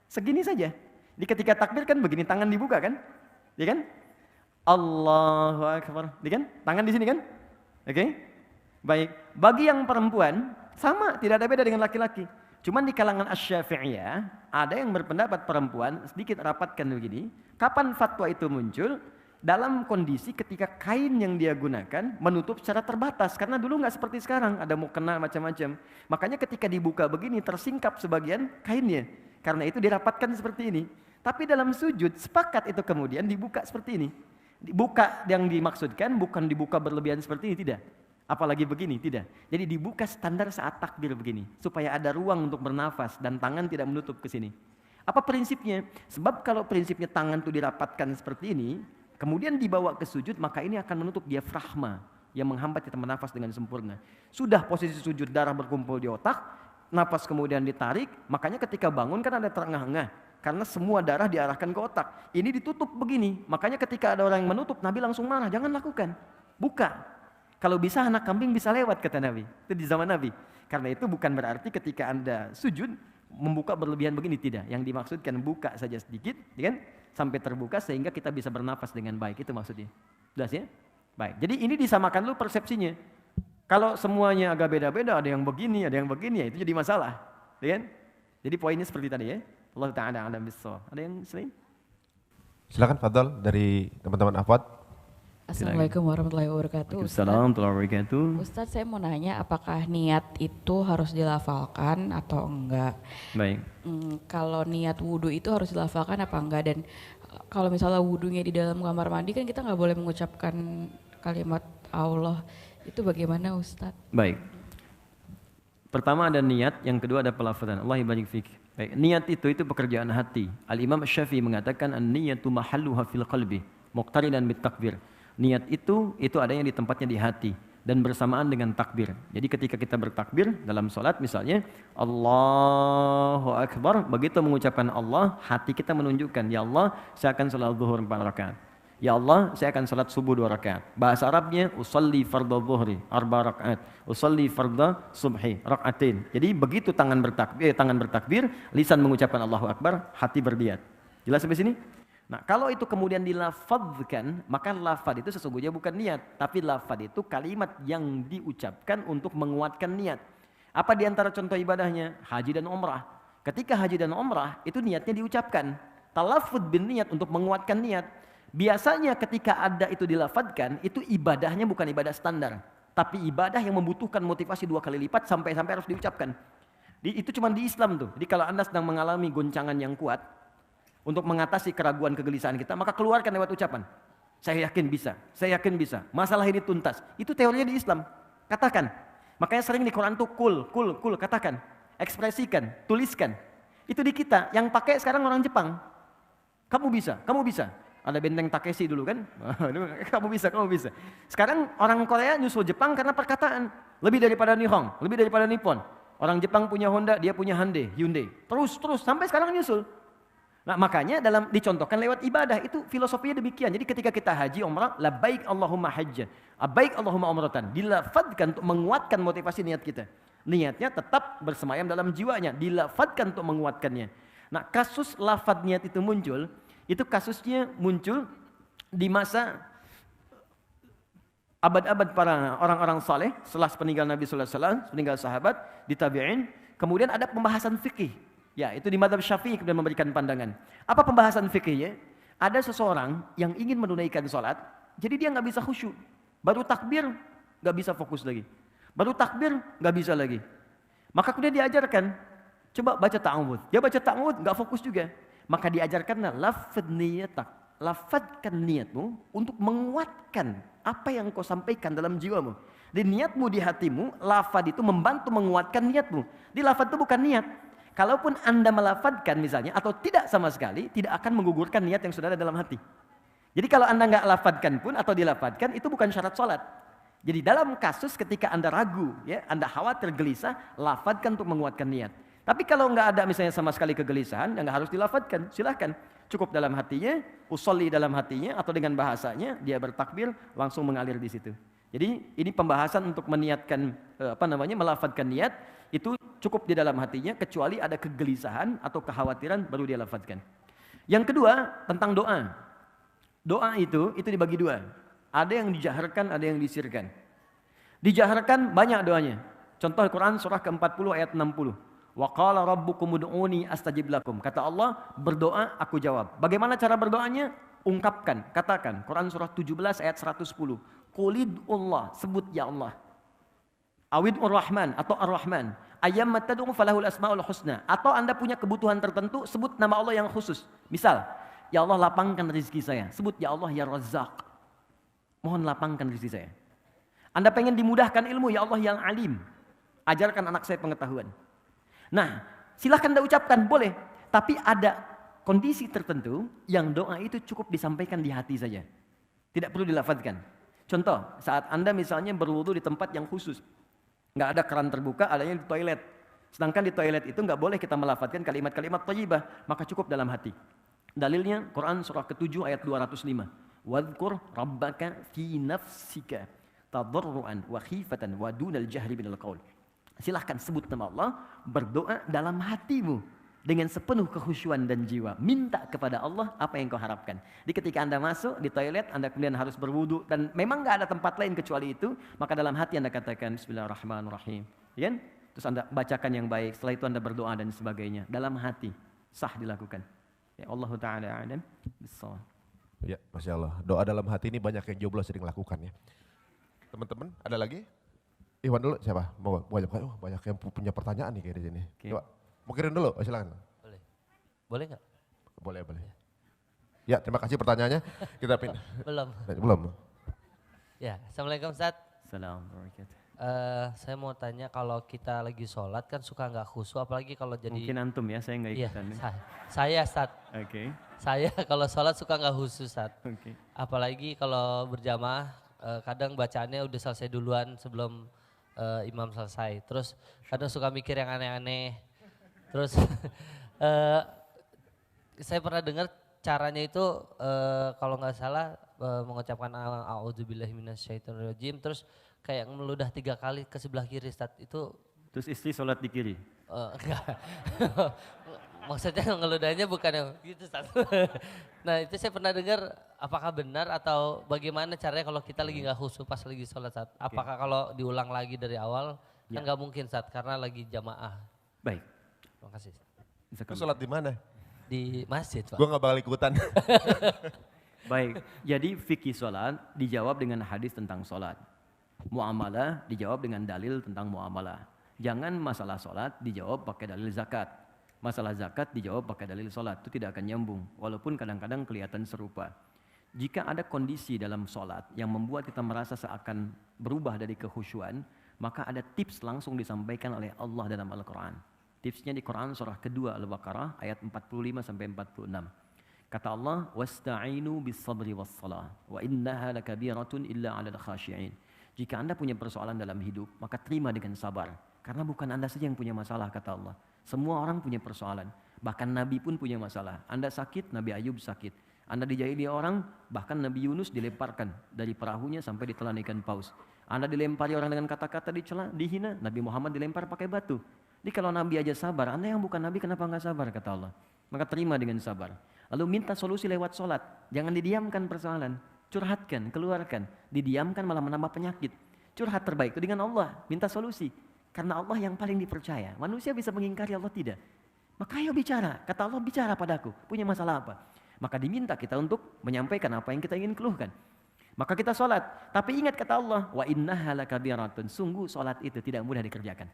Segini saja. Di ketika takbir kan begini, tangan dibuka kan? Ya kan? Allahu Akbar. Ya kan? Tangan di sini kan? Oke? Baik. Bagi yang perempuan, sama, tidak ada beda dengan laki-laki. Cuman di kalangan Asy-Syafi'iyah, ada yang berpendapat perempuan sedikit rapatkan begini. Kapan fatwa itu muncul? Dalam kondisi ketika kain yang dia gunakan menutup secara terbatas. Karena dulu nggak seperti sekarang, ada mukena macam-macam. Makanya ketika dibuka begini, tersingkap sebagian kainnya. Karena itu dirapatkan seperti ini. Tapi dalam sujud, sepakat itu kemudian dibuka seperti ini. Dibuka yang dimaksudkan bukan dibuka berlebihan seperti ini, tidak. Apalagi begini, tidak. Jadi dibuka standar saat takbir begini. Supaya ada ruang untuk bernafas dan tangan tidak menutup ke sini. Apa prinsipnya? Sebab kalau prinsipnya tangan itu dirapatkan seperti ini, kemudian dibawa ke sujud, maka ini akan menutup diafragma yang menghambat kita bernafas dengan sempurna. Sudah posisi sujud darah berkumpul di otak, nafas kemudian ditarik, makanya ketika bangun kan ada terengah-engah. Karena semua darah diarahkan ke otak. Ini ditutup begini, makanya ketika ada orang yang menutup, Nabi langsung marah, jangan lakukan. Buka. Kalau bisa anak kambing bisa lewat kata Nabi. Itu di zaman Nabi. Karena itu bukan berarti ketika Anda sujud membuka berlebihan begini, tidak. Yang dimaksudkan buka saja sedikit, ya kan? Sampai terbuka sehingga kita bisa bernafas dengan baik. Itu maksudnya. Jelas ya? Baik. Jadi ini disamakan dulu persepsinya. Kalau semuanya agak beda-beda, ada yang begini, ada yang begini, ya itu jadi masalah. Ya kan? Jadi poinnya seperti tadi ya. Allah Ta'ala a'lam bissawab. Ada yang selain? Silakan Fadl dari teman-teman Afwad. Assalamualaikum warahmatullahi wabarakatuh. Assalamualaikum warahmatullahi wabarakatuh. Ustadz, saya mau nanya apakah niat itu harus dilafalkan atau enggak? Baik. Kalau niat wudhu itu harus dilafalkan apa enggak? Dan kalau misalnya wudhunya di dalam kamar mandi kan kita nggak boleh mengucapkan kalimat Allah. Itu bagaimana Ustadz? Baik. Pertama ada niat, yang kedua ada pelafazan. Allah barik fik. Baik. Niat itu pekerjaan hati. Al-Imam Syafi'i mengatakan an-niyatu mahalluha fil qalbi muqtarinan bit takbir. Niat itu adanya di tempatnya di hati dan bersamaan dengan takbir. Jadi ketika kita bertakbir dalam sholat misalnya Allahu Akbar, begitu mengucapkan Allah, hati kita menunjukkan ya Allah saya akan sholat zuhur 4 rakaat. Ya Allah, saya akan salat subuh 2 rakaat. Bahasa Arabnya usolli fardhu dhuhri 4 rakaat, usolli fardhu subhi rakaatin. Jadi begitu tangan bertakbir, lisan mengucapkan Allahu Akbar, hati berniat. Jelas sampai sini? Nah, kalau itu kemudian dilafadzkan, maka lafadz itu sesungguhnya bukan niat, tapi lafadz itu kalimat yang diucapkan untuk menguatkan niat. Apa di antara contoh ibadahnya? Haji dan umrah. Ketika haji dan umrah, itu niatnya diucapkan. Talaffudz bin niat untuk menguatkan niat. Biasanya ketika ada itu dilafadzkan, itu ibadahnya bukan ibadah standar, tapi ibadah yang membutuhkan motivasi 2 kali lipat sampai harus diucapkan. Itu cuma di Islam tuh. Jadi kalau Anda sedang mengalami goncangan yang kuat untuk mengatasi keraguan kegelisahan kita, maka keluarkan lewat ucapan. Saya yakin bisa, saya yakin bisa. Masalah ini tuntas. Itu teorinya di Islam. Katakan. Makanya sering di Quran tuh kul, katakan, ekspresikan, tuliskan. Itu di kita. Yang pakai sekarang orang Jepang. Kamu bisa, kamu bisa. Ada benteng Takeshi dulu kan, kamu bisa. Sekarang orang Korea nyusul Jepang karena perkataan. Lebih daripada Nihon, lebih daripada Nippon. Orang Jepang punya Honda, dia punya Hyundai. Terus, sampai sekarang nyusul. Nah makanya dicontohkan lewat ibadah, itu filosofinya demikian. Jadi ketika kita haji, umrah, labbaik Allahumma hajja, labbaik Allahumma umratan. Dilafadzkan untuk menguatkan motivasi niat kita. Niatnya tetap bersemayam dalam jiwanya, dilafadzkan untuk menguatkannya. Nah kasus lafadz niat itu muncul, itu kasusnya muncul di masa abad-abad para orang-orang saleh setelah peninggalan Nabi sallallahu alaihi wasallam, peninggalan sahabat, di tabi'in, kemudian ada pembahasan fikih. Ya, itu di mazhab Syafi'i kemudian memberikan pandangan. Apa pembahasan fikihnya? Ada seseorang yang ingin menunaikan salat, jadi dia nggak bisa khusyuk. Baru takbir nggak bisa fokus lagi. Baru takbir nggak bisa lagi. Maka kemudian diajarkan, coba baca ta'awudz. Dia baca ta'awudz nggak fokus juga. Maka diajarkanlah lafadz niyatak, lafadzkan niatmu untuk menguatkan apa yang kau sampaikan dalam jiwamu. Di niatmu di hatimu, lafadz itu membantu menguatkan niatmu. Di lafadz itu bukan niat. Kalaupun Anda melafadzkan misalnya atau tidak sama sekali, tidak akan menggugurkan niat yang sudah ada dalam hati. Jadi kalau Anda nggak lafadzkan pun atau dilafadzkan, itu bukan syarat sholat. Jadi dalam kasus ketika Anda ragu, ya, Anda khawatir gelisah, lafadzkan untuk menguatkan niat. Tapi kalau nggak ada misalnya sama sekali kegelisahan, nggak harus dilafadzkan, silahkan. Cukup dalam hatinya, usolli dalam hatinya, atau dengan bahasanya, dia bertakbir, langsung mengalir di situ. Jadi ini pembahasan untuk meniatkan, melafadzkan niat, itu cukup di dalam hatinya, kecuali ada kegelisahan atau kekhawatiran, baru dia lafadzkan. Yang kedua, tentang doa. Doa itu dibagi 2. Ada yang dijaharkan, ada yang disirkan. Dijaharkan banyak doanya. Contoh Quran surah ke-40 ayat 60. Wa qala rabbukum ud'uni astajib lakum. Kata Allah, berdoa aku jawab. Bagaimana cara berdoanya? Ungkapkan, katakan. Quran surah 17 ayat 110. Qulidullah, sebut ya Allah. Awid'ur Rahman atau Ar-Rahman. Ayyamma tad'u falahul asmaul husna. Atau Anda punya kebutuhan tertentu, sebut nama Allah yang khusus. Misal, ya Allah lapangkan rezeki saya. Sebut ya Allah ya Razzaq. Mohon lapangkan rezeki saya. Anda pengen dimudahkan ilmu, ya Allah yang alim. Ajarkan anak saya pengetahuan. Nah, silahkan Anda ucapkan, boleh. Tapi ada kondisi tertentu yang doa itu cukup disampaikan di hati saja. Tidak perlu dilafadzkan. Contoh, saat Anda misalnya berwudu di tempat yang khusus. Nggak ada keran terbuka, adanya di toilet. Sedangkan di toilet itu nggak boleh kita melafadzkan kalimat-kalimat thayyibah, maka cukup dalam hati. Dalilnya Quran surah ke-7 ayat 205. Wadhkur rabbaka fi nafsika tadarruan wa khifatan wa dunal jahri minal qaul. Silahkan sebut nama Allah, berdoa dalam hatimu dengan sepenuh kekhusyuan dan jiwa. Minta kepada Allah apa yang kau harapkan. Jadi ketika Anda masuk di toilet, Anda kemudian harus berwudu dan memang nggak ada tempat lain kecuali itu, maka dalam hati Anda katakan Bismillahirrahmanirrahim. Ya? Terus Anda bacakan yang baik, setelah itu Anda berdoa dan sebagainya. Dalam hati, sah dilakukan. Ya Allah Ta'ala a'lam bissawab. Ya, Masya Allah. Doa dalam hati ini banyak yang jomblo sering lakukan ya. Teman-teman, ada lagi? Iwan dulu, siapa? Mau banyak yang punya pertanyaan nih kayak di sini. Okay. Coba, mau kirim dulu, silakan. Boleh. Boleh nggak? Boleh. Ya, terima kasih pertanyaannya. Kita pindah. Belum. Ya, Assalamualaikum Ustaz. Assalamualaikum. Saya mau tanya, kalau kita lagi sholat kan suka nggak khusyuk, apalagi kalau jadi... Mungkin antum ya, saya nggak ikutan. Iya, saya Ustaz. Oke. Saya kalau sholat suka nggak khusyuk Ustaz. Oke. Apalagi kalau berjamaah, kadang bacaannya udah selesai duluan sebelum imam selesai. Terus kadang suka mikir yang aneh-aneh. Terus saya pernah dengar caranya itu kalau nggak salah mengucapkan a'udzubillahi minasyaitonirrajim terus kayak meludah 3 kali ke sebelah kiri Ustaz. Itu Terus istri sholat di kiri. enggak. Maksudnya ngeludahnya bukan yang gitu Ustaz. Nah itu saya pernah dengar, apakah benar atau bagaimana caranya kalau kita lagi nggak khusyuk pas lagi sholat Ustaz? Apakah kalau diulang lagi dari awal kan nggak mungkin Ustaz karena lagi jamaah. Baik. Terima kasih. Lu sholat di mana? Di masjid Pak. Gue gak bakal ikutan. Baik, jadi fikih sholat dijawab dengan hadis tentang sholat. Muamalah dijawab dengan dalil tentang muamalah. Jangan masalah sholat dijawab pakai dalil zakat. Masalah zakat dijawab pakai dalil sholat, itu tidak akan nyambung. Walaupun kadang-kadang kelihatan serupa. Jika ada kondisi dalam sholat yang membuat kita merasa seakan berubah dari kehusyuan, maka ada tips langsung disampaikan oleh Allah dalam Al-Quran. Tipsnya di Quran surah kedua Al-Baqarah ayat 45 sampai 46. Kata Allah, "Wasta'inu bis-sabri was-salah, wa innaha lakabiratun illa 'alal khashi'in." Jika Anda punya persoalan dalam hidup, maka terima dengan sabar. Karena bukan Anda saja yang punya masalah, kata Allah. Semua orang punya persoalan. Bahkan Nabi pun punya masalah. Anda sakit, Nabi Ayub sakit. Anda dijahili orang, bahkan Nabi Yunus dilemparkan dari perahunya sampai ditelan ikan paus. Anda dilempari orang dengan kata-kata dicela, dihina, Nabi Muhammad dilempar pakai batu. Jadi kalau Nabi aja sabar, Anda yang bukan Nabi kenapa nggak sabar, kata Allah. Maka terima dengan sabar. Lalu minta solusi lewat sholat. Jangan didiamkan persoalan. Curhatkan, keluarkan. Didiamkan malah menambah penyakit. Curhat terbaik itu dengan Allah. Minta solusi. Karena Allah yang paling dipercaya. Manusia bisa mengingkari, Allah tidak. Maka ayo bicara. Kata Allah, bicara padaku. Punya masalah apa? Maka diminta kita untuk menyampaikan apa yang kita ingin keluhkan. Maka kita sholat. Tapi ingat kata Allah, wa innaha lakabiratun. Sungguh sholat itu tidak mudah dikerjakan.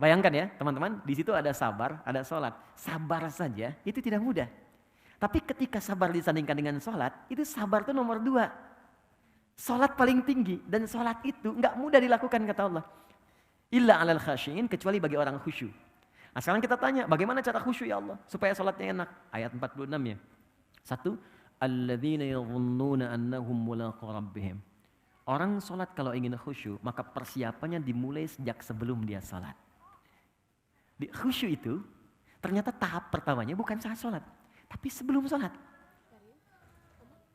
Bayangkan ya teman-teman, di situ ada sabar, ada sholat. Sabar saja itu tidak mudah. Tapi ketika sabar disandingkan dengan sholat, itu sabar itu nomor 2. Sholat paling tinggi dan sholat itu nggak mudah dilakukan kata Allah. Illa 'alal khashi'in, kecuali bagi orang khusyuk. Nah sekarang kita tanya, bagaimana cara khusyuk ya Allah supaya sholatnya enak? Ayat 46 ya. 1, alladzina yadhunnuna annahum mulaqu rabbihim. Orang sholat kalau ingin khusyuk, maka persiapannya dimulai sejak sebelum dia sholat. Di khusyuk itu, ternyata tahap pertamanya bukan saat sholat, tapi sebelum sholat.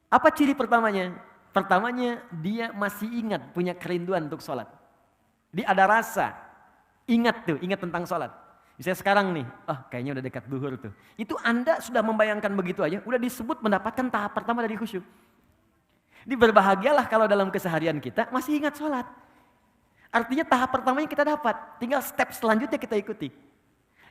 Apa ciri pertamanya? Pertamanya dia masih ingat, punya kerinduan untuk sholat. Dia ada rasa, ingat tentang sholat. Misalnya sekarang nih, kayaknya udah dekat duhur tuh. Itu Anda sudah membayangkan begitu aja, udah disebut mendapatkan tahap pertama dari khusyuk. Berbahagialah kalau dalam keseharian kita masih ingat sholat. Artinya tahap pertamanya kita dapat, tinggal step selanjutnya kita ikuti.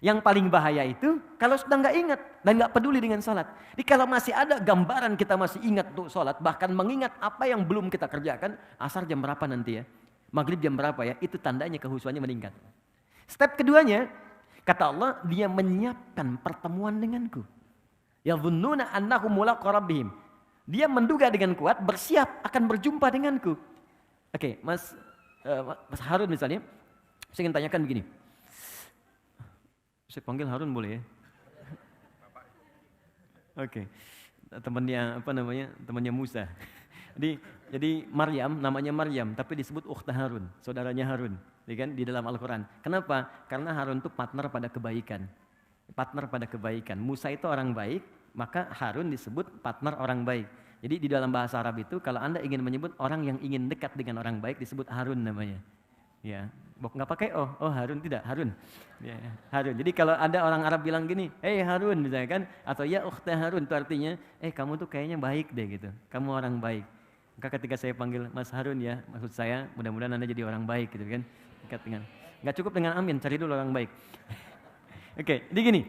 Yang paling bahaya itu kalau sudah nggak ingat dan nggak peduli dengan sholat. Jadi kalau masih ada gambaran kita masih ingat untuk sholat, bahkan mengingat apa yang belum kita kerjakan, asar jam berapa nanti ya, maghrib jam berapa ya, itu tandanya kehusuannya meningkat. Step keduanya, kata Allah, dia menyiapkan pertemuan denganku. Yadhunnuna annahum mulaqu rabbihim. Dia menduga dengan kuat, bersiap akan berjumpa denganku. Oke, Mas Harun misalnya, saya ingin tanyakan begini. Saya panggil Harun boleh ya? Oke, temannya Musa. Jadi Maryam, namanya Maryam, tapi disebut ukhta Harun, saudaranya Harun, ya kan, di dalam Al-Quran. Kenapa? Karena Harun itu partner pada kebaikan. Musa itu orang baik, maka Harun disebut partner orang baik. Jadi di dalam bahasa Arab itu, kalau Anda ingin menyebut orang yang ingin dekat dengan orang baik, disebut Harun namanya. Ya, nggak pakai Harun, tidak, Harun. Ya, Harun. Jadi kalau ada orang Arab bilang gini, hey Harun misalnya kan, atau ya ukhta Harun, itu artinya, kamu tuh kayaknya baik deh gitu, kamu orang baik. Maka ketika saya panggil Mas Harun ya, maksud saya mudah-mudahan Anda jadi orang baik gitu kan. Nggak cukup dengan amin, cari dulu orang baik. Oke, jadi gini,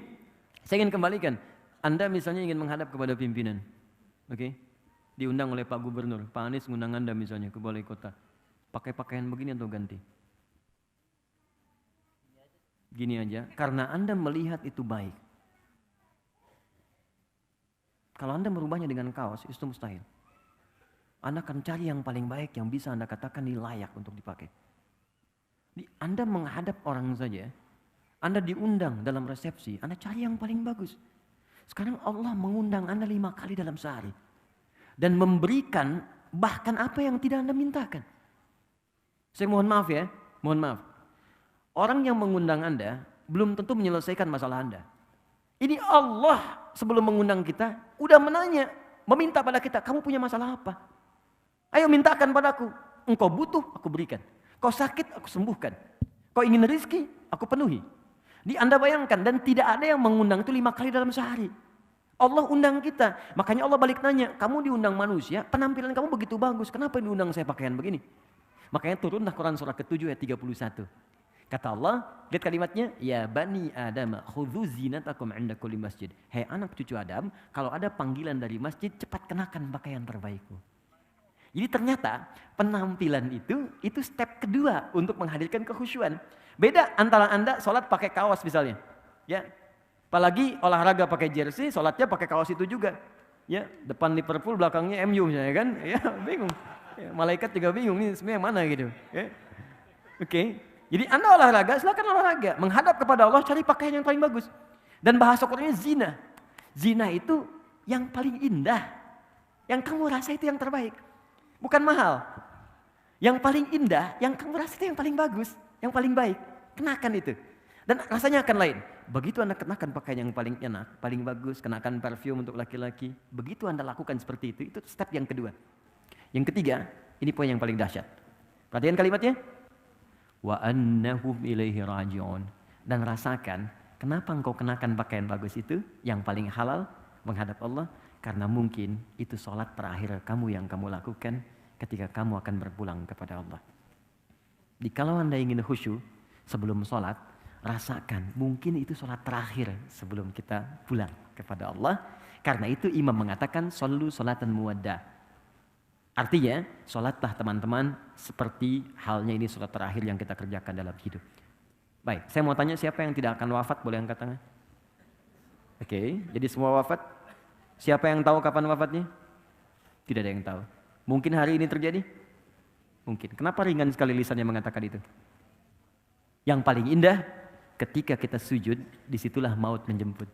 saya ingin kembalikan, Anda misalnya ingin menghadap kepada pimpinan, oke, diundang oleh Pak Gubernur, Pak Anies ngundang Anda misalnya ke balai kota, pakai pakaian begini atau ganti? Gini aja, karena Anda melihat itu baik. Kalau Anda merubahnya dengan kaos, itu mustahil. Anda akan cari yang paling baik, yang bisa Anda katakan ini layak untuk dipakai. Anda menghadap orang saja, Anda diundang dalam resepsi, Anda cari yang paling bagus. Sekarang Allah mengundang Anda 5 kali dalam sehari. Dan memberikan bahkan apa yang tidak Anda mintakan. Saya mohon maaf ya, mohon maaf. Orang yang mengundang Anda belum tentu menyelesaikan masalah Anda. Ini Allah sebelum mengundang kita, udah menanya, meminta pada kita, kamu punya masalah apa? Ayo mintakan padaku. Engkau butuh, aku berikan. Kau sakit, aku sembuhkan. Kau ingin rezeki, aku penuhi. Anda bayangkan, dan tidak ada yang mengundang itu 5 kali dalam sehari. Allah undang kita. Makanya Allah balik nanya, kamu diundang manusia, penampilan kamu begitu bagus, kenapa diundang saya pakaian begini? Makanya turunlah Quran surah ke-7 ayat 31. Kata Allah, lihat kalimatnya, ya bani Adam, khudhu zinatakum 'inda kulli masjid. Hei anak cucu Adam, kalau ada panggilan dari masjid, cepat kenakan pakaian terbaikmu. Jadi ternyata penampilan itu step kedua untuk menghadirkan kekhusyuan. Beda antara Anda sholat pakai kaos misalnya, ya. Apalagi olahraga pakai jersey, sholatnya pakai kaos itu juga. Ya, depan Liverpool, belakangnya MU misalnya kan, ya bingung. Ya, malaikat juga bingung nih sebenarnya mana gitu. Ya. Oke. Jadi Anda olahraga, silakan olahraga. Menghadap kepada Allah, cari pakaian yang paling bagus. Dan bahasa Qurannya zina. Zina itu yang paling indah. Yang kamu rasa itu yang terbaik. Bukan mahal. Yang paling indah, yang kamu rasa itu yang paling bagus. Yang paling baik. Kenakan itu. Dan rasanya akan lain. Begitu Anda kenakan pakaian yang paling enak, paling bagus, kenakan parfum untuk laki-laki. Begitu Anda lakukan seperti itu step yang kedua. Yang ketiga, ini poin yang paling dahsyat. Perhatian kalimatnya. Wa annahum ilaihi raji'un. Dan rasakan, kenapa engkau kenakan pakaian bagus itu yang paling halal menghadap Allah? Karena mungkin itu sholat terakhir kamu yang kamu lakukan ketika kamu akan berpulang kepada Allah. Kalau Anda ingin khusyuk sebelum sholat, rasakan mungkin itu sholat terakhir sebelum kita pulang kepada Allah. Karena itu imam mengatakan shollu sholatan muwadda. Artinya, sholatlah teman-teman seperti halnya ini sholat terakhir yang kita kerjakan dalam hidup. Baik, saya mau tanya siapa yang tidak akan wafat, boleh angkat tangan? Oke, jadi semua wafat. Siapa yang tahu kapan wafatnya? Tidak ada yang tahu. Mungkin hari ini terjadi? Mungkin. Kenapa ringan sekali lisannya mengatakan itu? Yang paling indah, ketika kita sujud, disitulah maut menjemput.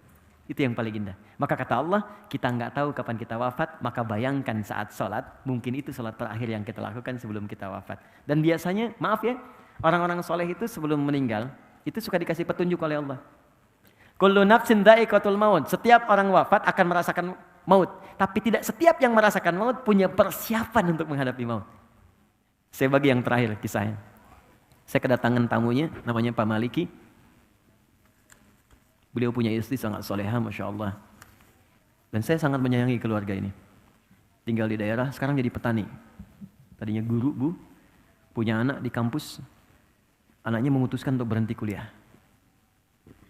Itu yang paling indah. Maka kata Allah, kita nggak tahu kapan kita wafat, maka bayangkan saat sholat, mungkin itu sholat terakhir yang kita lakukan sebelum kita wafat. Dan biasanya, maaf ya, orang-orang soleh itu sebelum meninggal, itu suka dikasih petunjuk oleh Allah. Kullu nafsin dha'iqatul maut. Setiap orang wafat akan merasakan maut. Tapi tidak setiap yang merasakan maut punya persiapan untuk menghadapi maut. Saya bagi yang terakhir kisahnya. Saya kedatangan tamunya, namanya Pak Maliki. Beliau punya istri sangat soleha, Masya Allah. Dan saya sangat menyayangi keluarga ini. Tinggal di daerah, sekarang jadi petani. Tadinya guru, Bu. Punya anak di kampus. Anaknya memutuskan untuk berhenti kuliah.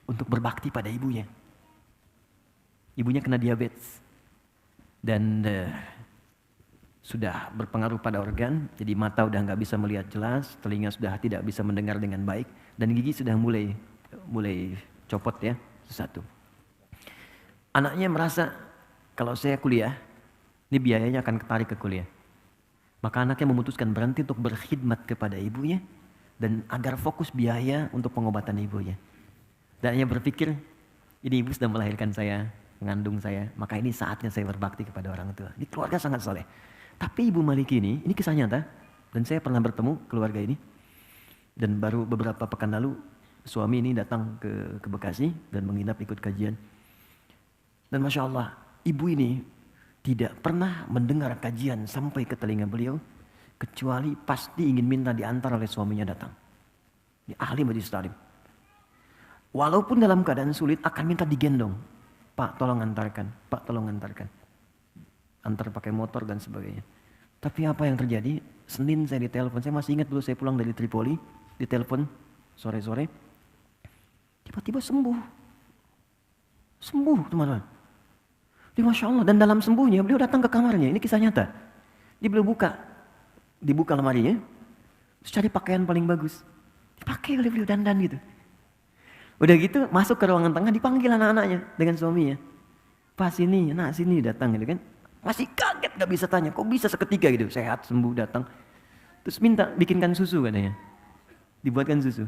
Untuk berbakti pada ibunya. Ibunya kena diabetes. Dan sudah berpengaruh pada organ. Jadi mata udah nggak bisa melihat jelas. Telinga sudah tidak bisa mendengar dengan baik. Dan gigi sudah mulai copot ya. Satu. Anaknya merasa kalau saya kuliah, ini biayanya akan ketarik ke kuliah. Maka anaknya memutuskan berhenti untuk berkhidmat kepada ibunya dan agar fokus biaya untuk pengobatan ibunya. Dan ia berpikir, ini ibu sudah melahirkan saya, mengandung saya, maka ini saatnya saya berbakti kepada orang tua. Ini keluarga sangat soleh. Tapi Ibu Maliki ini kisah nyata, dan saya pernah bertemu keluarga ini, dan baru beberapa pekan lalu suami ini datang ke Bekasi dan menginap ikut kajian. Dan Masya Allah, ibu ini tidak pernah mendengar kajian sampai ke telinga beliau, kecuali pasti ingin minta diantar oleh suaminya datang. Ini ahli majelis taklim. Walaupun dalam keadaan sulit akan minta digendong. Pak tolong antarkan, Pak tolong antarkan. Antar pakai motor dan sebagainya. Tapi apa yang terjadi? Senin saya ditelepon, saya masih ingat dulu saya pulang dari Tripoli, ditelepon sore-sore. Tiba-tiba sembuh. Sembuh teman-teman. Jadi Masya Allah. Dan dalam sembuhnya beliau datang ke kamarnya. Ini kisah nyata. Dia beliau dibuka lemarinya. Terus cari pakaian paling bagus. Dipakai oleh beliau dandan gitu. Udah gitu masuk ke ruangan tengah dipanggil anak-anaknya dengan suaminya. Pak sini, nak sini datang gitu kan. Masih kaget gak bisa tanya. Kok bisa seketika gitu. Sehat, sembuh, datang. Terus minta bikinkan susu katanya. Dibuatkan susu.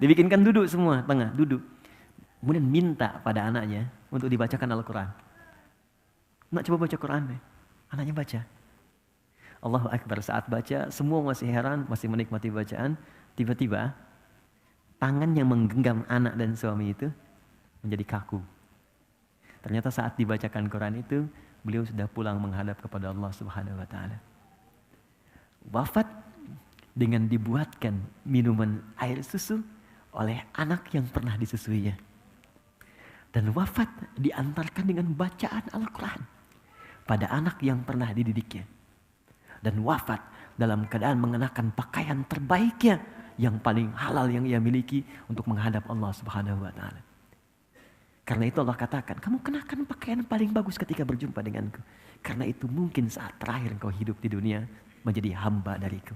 Dibikinkan duduk semua, tengah, duduk. Kemudian minta pada anaknya untuk dibacakan Al-Quran. Nak coba baca Quran deh. Anaknya baca. Allahu Akbar, saat baca, semua masih heran, masih menikmati bacaan. Tiba-tiba, tangan yang menggenggam anak dan suami itu menjadi kaku. Ternyata saat dibacakan Quran itu, beliau sudah pulang menghadap kepada Allah Subhanahu wa taala. Wafat dengan dibuatkan minuman air susu oleh anak yang pernah disusuinya. Dan wafat diantarkan dengan bacaan Al-Quran pada anak yang pernah dididiknya. Dan wafat dalam keadaan mengenakan pakaian terbaiknya yang paling halal yang ia miliki untuk menghadap Allah Subhanahu wa taala. Karena itu Allah katakan, kamu kenakan pakaian paling bagus ketika berjumpa denganku. Karena itu mungkin saat terakhir engkau hidup di dunia menjadi hamba dariku.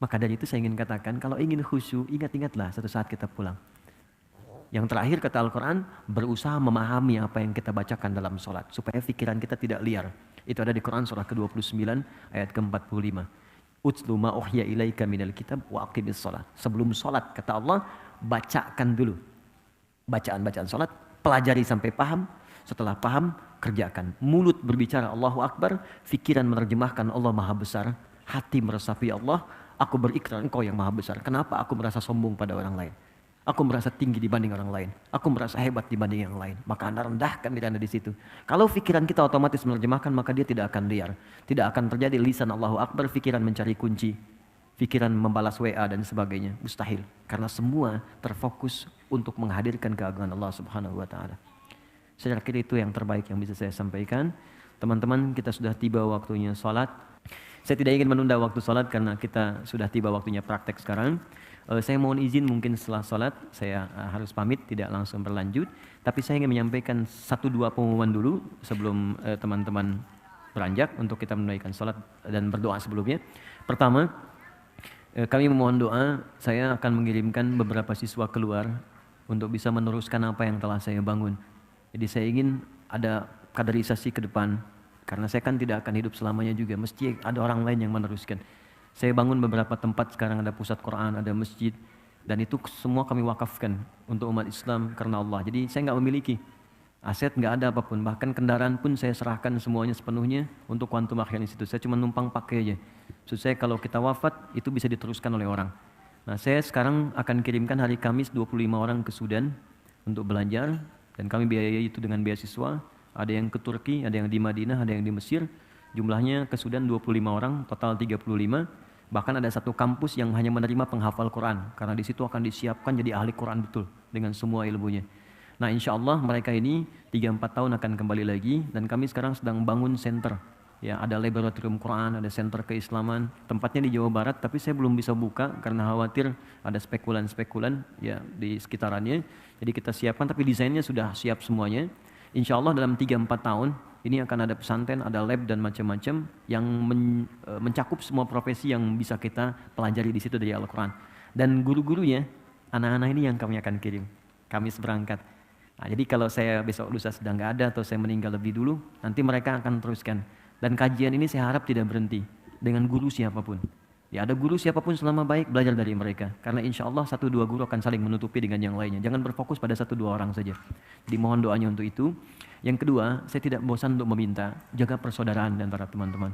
Maka dari itu saya ingin katakan, kalau ingin khusyuk, ingat-ingatlah satu saat kita pulang. Yang terakhir kata Al-Quran, berusaha memahami apa yang kita bacakan dalam sholat. Supaya pikiran kita tidak liar. Itu ada di Quran surah ke-29 ayat ke-45. Utslu ma uhya ilaika minal kitab wa aqimis sholat. Sebelum sholat kata Allah, bacakan dulu. Bacaan-bacaan sholat, pelajari sampai paham. Setelah paham, kerjakan. Mulut berbicara Allahu Akbar, pikiran menerjemahkan Allah Maha Besar, hati meresapi Allah, aku berikrar engkau yang Maha Besar. Kenapa aku merasa sombong pada orang lain? Aku merasa tinggi dibanding orang lain. Aku merasa hebat dibanding yang lain. Maka Anda rendahkan diri Anda di situ. Kalau pikiran kita otomatis menerjemahkan, maka dia tidak akan liar. Tidak akan terjadi lisan Allahu Akbar, pikiran mencari kunci, pikiran membalas WA dan sebagainya. Mustahil. Karena semua terfokus untuk menghadirkan keagungan Allah Subhanahu wa taala. Saya kira itu yang terbaik yang bisa saya sampaikan. Teman-teman, kita sudah tiba waktunya sholat. Saya tidak ingin menunda waktu sholat karena kita sudah tiba waktunya praktek sekarang. Saya mohon izin mungkin setelah sholat saya harus pamit, tidak langsung berlanjut. Tapi saya ingin menyampaikan 1-2 pengumuman dulu sebelum teman-teman beranjak untuk kita menunaikan sholat dan berdoa sebelumnya. Pertama, kami memohon doa, saya akan mengirimkan beberapa siswa keluar untuk bisa meneruskan apa yang telah saya bangun. Jadi saya ingin ada kaderisasi ke depan, karena saya kan tidak akan hidup selamanya juga, mesti ada orang lain yang meneruskan. Saya bangun beberapa tempat, sekarang ada pusat Quran, ada masjid, dan itu semua kami wakafkan untuk umat Islam karena Allah. Jadi saya nggak memiliki aset, nggak ada apapun, bahkan kendaraan pun saya serahkan semuanya sepenuhnya untuk Quantum Akhirat Institute. Saya cuma numpang pakai aja. Maksud saya kalau kita wafat itu bisa diteruskan oleh orang. Nah, saya sekarang akan kirimkan hari Kamis 25 orang ke Sudan untuk belajar, dan kami biayai itu dengan beasiswa. Ada yang ke Turki, ada yang di Madinah, ada yang di Mesir. Jumlahnya ke Sudan 25 orang, total 35. Bahkan ada satu kampus yang hanya menerima penghafal Quran, karena di situ akan disiapkan jadi ahli Quran betul dengan semua ilmunya. Nah, insya Allah mereka ini 3-4 tahun akan kembali lagi, dan kami sekarang sedang bangun center. Ya, ada laboratorium Quran, ada center keislaman, tempatnya di Jawa Barat, tapi saya belum bisa buka karena khawatir ada spekulan-spekulan ya di sekitarannya. Jadi kita siapkan, tapi desainnya sudah siap semuanya. Insya Allah dalam 3-4 tahun ini akan ada pesantren, ada lab dan macam-macam yang mencakup semua profesi yang bisa kita pelajari di situ dari Al-Quran. Dan guru-gurunya, anak-anak ini yang kami akan kirim. Kami seberangkat. Nah, jadi kalau saya besok lusa sudah nggak ada atau saya meninggal lebih dulu, nanti mereka akan teruskan. Dan kajian ini saya harap tidak berhenti dengan guru siapapun. Ya, ada guru siapapun selama baik, belajar dari mereka. Karena insya Allah 1-2 guru akan saling menutupi dengan yang lainnya. Jangan berfokus pada 1-2 orang saja. Jadi mohon doanya untuk itu. Yang kedua, saya tidak bosan untuk meminta, jaga persaudaraan dan para teman-teman.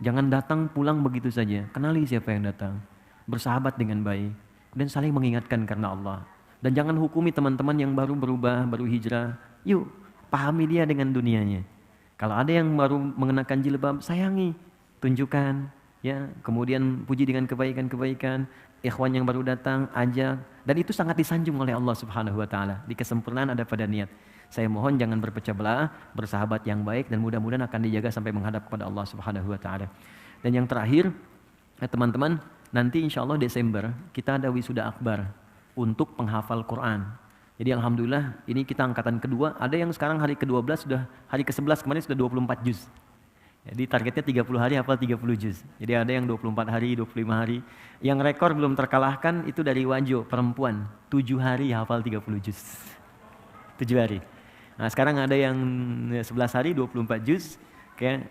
Jangan datang pulang begitu saja. Kenali siapa yang datang. Bersahabat dengan baik. Dan saling mengingatkan karena Allah. Dan jangan hukumi teman-teman yang baru berubah, baru hijrah. Yuk, pahami dia dengan dunianya. Kalau ada yang baru mengenakan jilbab, sayangi, tunjukkan. Ya, kemudian puji dengan kebaikan-kebaikan, ikhwan yang baru datang, ajak, dan itu sangat disanjung oleh Allah Subhanahu wa taala. Di kesempurnaan ada pada niat. Saya mohon jangan berpecah belah, bersahabat yang baik, dan mudah-mudahan akan dijaga sampai menghadap kepada Allah Subhanahu wa taala. Dan yang terakhir, teman-teman, nanti insya Allah Desember kita ada wisuda akbar untuk penghafal Quran. Jadi alhamdulillah ini kita angkatan kedua, ada yang sekarang hari ke-12 sudah, hari ke-11 kemarin sudah 24 juz. Jadi targetnya 30 hari hafal 30 juz. Jadi ada yang 24 hari, 25 hari. Yang rekor belum terkalahkan itu dari Wajo, perempuan. 7 hari hafal 30 juz. 7 hari. Nah sekarang ada yang 11 hari, 24 juz. Oke,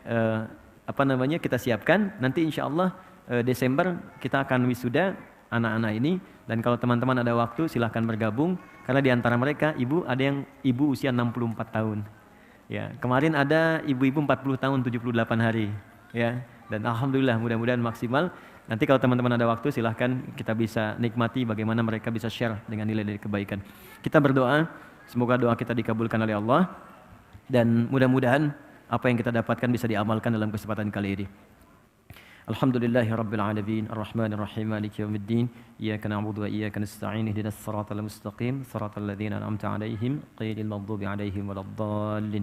kita siapkan. Nanti insya Allah Desember kita akan wisuda anak-anak ini. Dan kalau teman-teman ada waktu silahkan bergabung. Karena di antara mereka ada yang ibu usia 64 tahun. Ya, kemarin ada ibu-ibu 40 tahun 78 hari, ya. Dan alhamdulillah mudah-mudahan maksimal. Nanti kalau teman-teman ada waktu silahkan kita bisa nikmati bagaimana mereka bisa share dengan nilai dari kebaikan. Kita berdoa Semoga doa kita dikabulkan oleh Allah dan mudah-mudahan apa yang kita dapatkan bisa diamalkan dalam kesempatan kali ini. Alhamdulillahirabbil alamin arrahmanir rahim maliki yaumiddin iyyaka na'budu wa iyyaka nasta'in ihdinas siratal mustaqim siratal ladzina an'amta 'alaihim ghairil maghdubi 'alaihim waladdallin.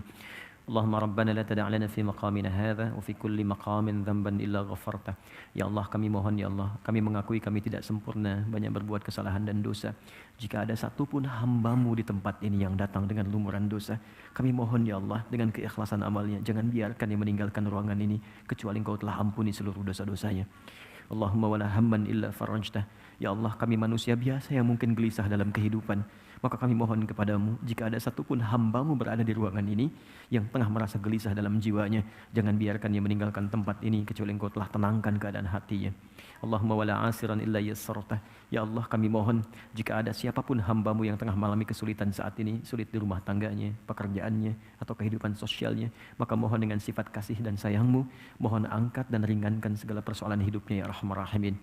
Allahumma rabbana la tada' lana fi maqamina hadha wa fi kulli maqamin dhanban illa ghafartah. Ya Allah, kami mohon ya Allah, kami mengakui kami tidak sempurna, banyak berbuat kesalahan dan dosa. Jika ada satu pun hamba-Mu di tempat ini yang datang dengan lumuran dosa, kami mohon ya Allah dengan keikhlasan amalnya, jangan biarkan dia meninggalkan ruangan ini kecuali Engkau telah ampuni seluruh dosa-dosanya. Allahumma wala hamman illa farajtah. Ya Allah, kami manusia biasa yang mungkin gelisah dalam kehidupan. Maka kami mohon kepadamu, jika ada satupun hamba-Mu berada di ruangan ini yang tengah merasa gelisah dalam jiwanya, jangan biarkan dia meninggalkan tempat ini kecuali Engkau telah tenangkan keadaan hatinya. Allahumma wala asiran illa yassartah. Ya Allah, kami mohon jika ada siapapun hamba-Mu yang tengah mengalami kesulitan saat ini, sulit di rumah tangganya, pekerjaannya, atau kehidupan sosialnya, maka mohon dengan sifat kasih dan sayang-Mu, mohon angkat dan ringankan segala persoalan hidupnya ya Arhamar Rahimin.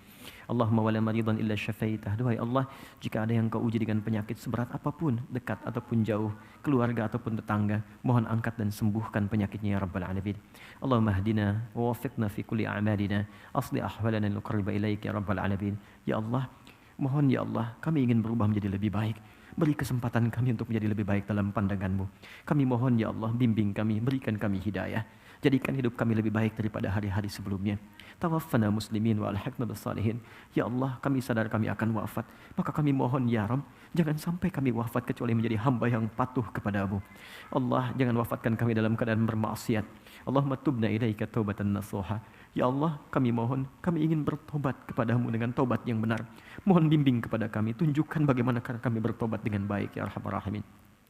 Allahumma wala maridan illa syafaitah. Duhai Allah, jika ada yang Kau uji dengan penyakit seberat apapun, dekat ataupun jauh, keluarga ataupun tetangga, mohon angkat dan sembuhkan penyakitnya ya Rabbal Alamin. Allahumma hdina wa wafiqna fi kulli a'malina, asli ahwalana nuqarriba ilaik ya Rabbal Alamin. Ya Allah, mohon ya Allah, kami ingin berubah menjadi lebih baik. Beri kesempatan kami untuk menjadi lebih baik dalam pandangan-Mu. Kami mohon ya Allah, bimbing kami, berikan kami hidayah. Jadikan hidup kami lebih baik daripada hari-hari sebelumnya. Tawaffana muslimin wa alhaqna bis-salihin. Ya Allah, kami sadar kami akan wafat. Maka kami mohon ya Rabb, jangan sampai kami wafat kecuali menjadi hamba yang patuh kepada-Mu. Allah, jangan wafatkan kami dalam keadaan bermaksiat. Allahumma tubna ilaika taubatan nasuha. Ya Allah, kami mohon, kami ingin bertobat kepada-Mu dengan tobat yang benar. Mohon bimbing kepada kami, tunjukkan bagaimana cara kami bertobat dengan baik ya Arhamar Rahimin.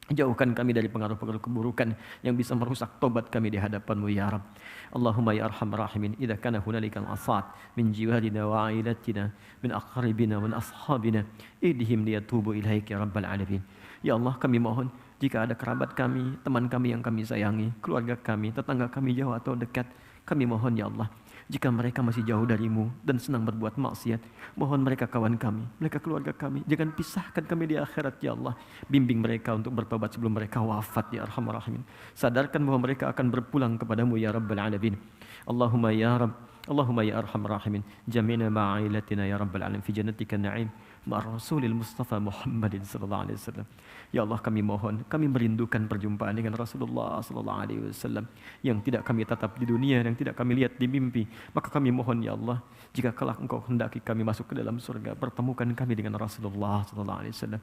Jauhkan kami dari pengaruh-pengaruh keburukan yang bisa merusak tobat kami di hadapan-Mu ya Rabb. Allahumma ya Arhamar Rahimin, idza kana hunalikal asad min jiwarina wa ailatina min aqribina wa ashabina idhim liyatubu ilaik ya Rabbal Alamin. Ya Allah, kami mohon jika ada kerabat kami, teman kami yang kami sayangi, keluarga kami, tetangga kami jauh atau dekat, kami mohon ya Allah, jika mereka masih jauh dari-Mu dan senang berbuat maksiat, mohon mereka kawan kami, mereka keluarga kami, jangan pisahkan kami di akhirat ya Allah. Bimbing mereka untuk bertobat sebelum mereka wafat ya Arhamar Rahimin. Sadarkan bahwa mereka akan berpulang kepadamu ya Rabbal Alamin. Allahumma ya Rabb, Allahumma ya Arhamar Rahimin, jami'na ma'ilatina ya Rabbal Alamin fi jannatika na'im ma'ar Rasulil Mustafa Muhammadin sallallahu alaihi wasallam. Ya Allah, kami mohon, kami merindukan perjumpaan dengan Rasulullah sallallahu alaihi wasallam yang tidak kami tatap di dunia, yang tidak kami lihat di mimpi. Maka kami mohon ya Allah, jika kelak Engkau hendaki kami masuk ke dalam surga, pertemukan kami dengan Rasulullah sallallahu alaihi wasallam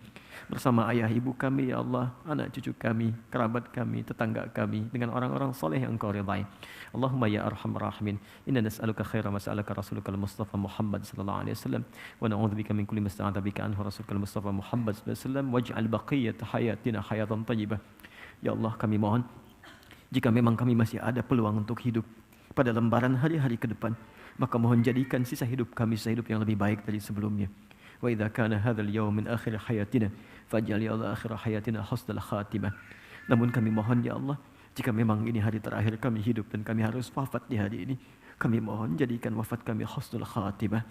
bersama ayah ibu kami ya Allah, anak cucu kami, kerabat kami, tetangga kami, dengan orang-orang soleh yang Engkau ridai. Allahumma ya Arhamar Rahimin, inna nas'aluka khaira ma sa'alaka Rasulukal Mustafa Muhammad sallallahu alaihi wasallam wa na'udzubika min kulli ma sta'adha bika anhu Rasulukal Mustafa Muhammad sallallahu alaihi wasallam waj'al baqiyat hayatina hayatan thayyibah. Ya Allah, kami mohon jika memang kami masih ada peluang untuk hidup pada lembaran hari-hari ke depan, maka mohon jadikan sisa hidup kami sisa hidup yang lebih baik dari sebelumnya. Wa idza kana hadzal yawm min akhir hayatina faj'al ya Allah akhir hayatina husnal khatimah. Namun kami mohon ya Allah, jika memang ini hari terakhir kami hidup dan kami harus wafat di hari ini, kami mohon jadikan wafat kami husnul khatimah.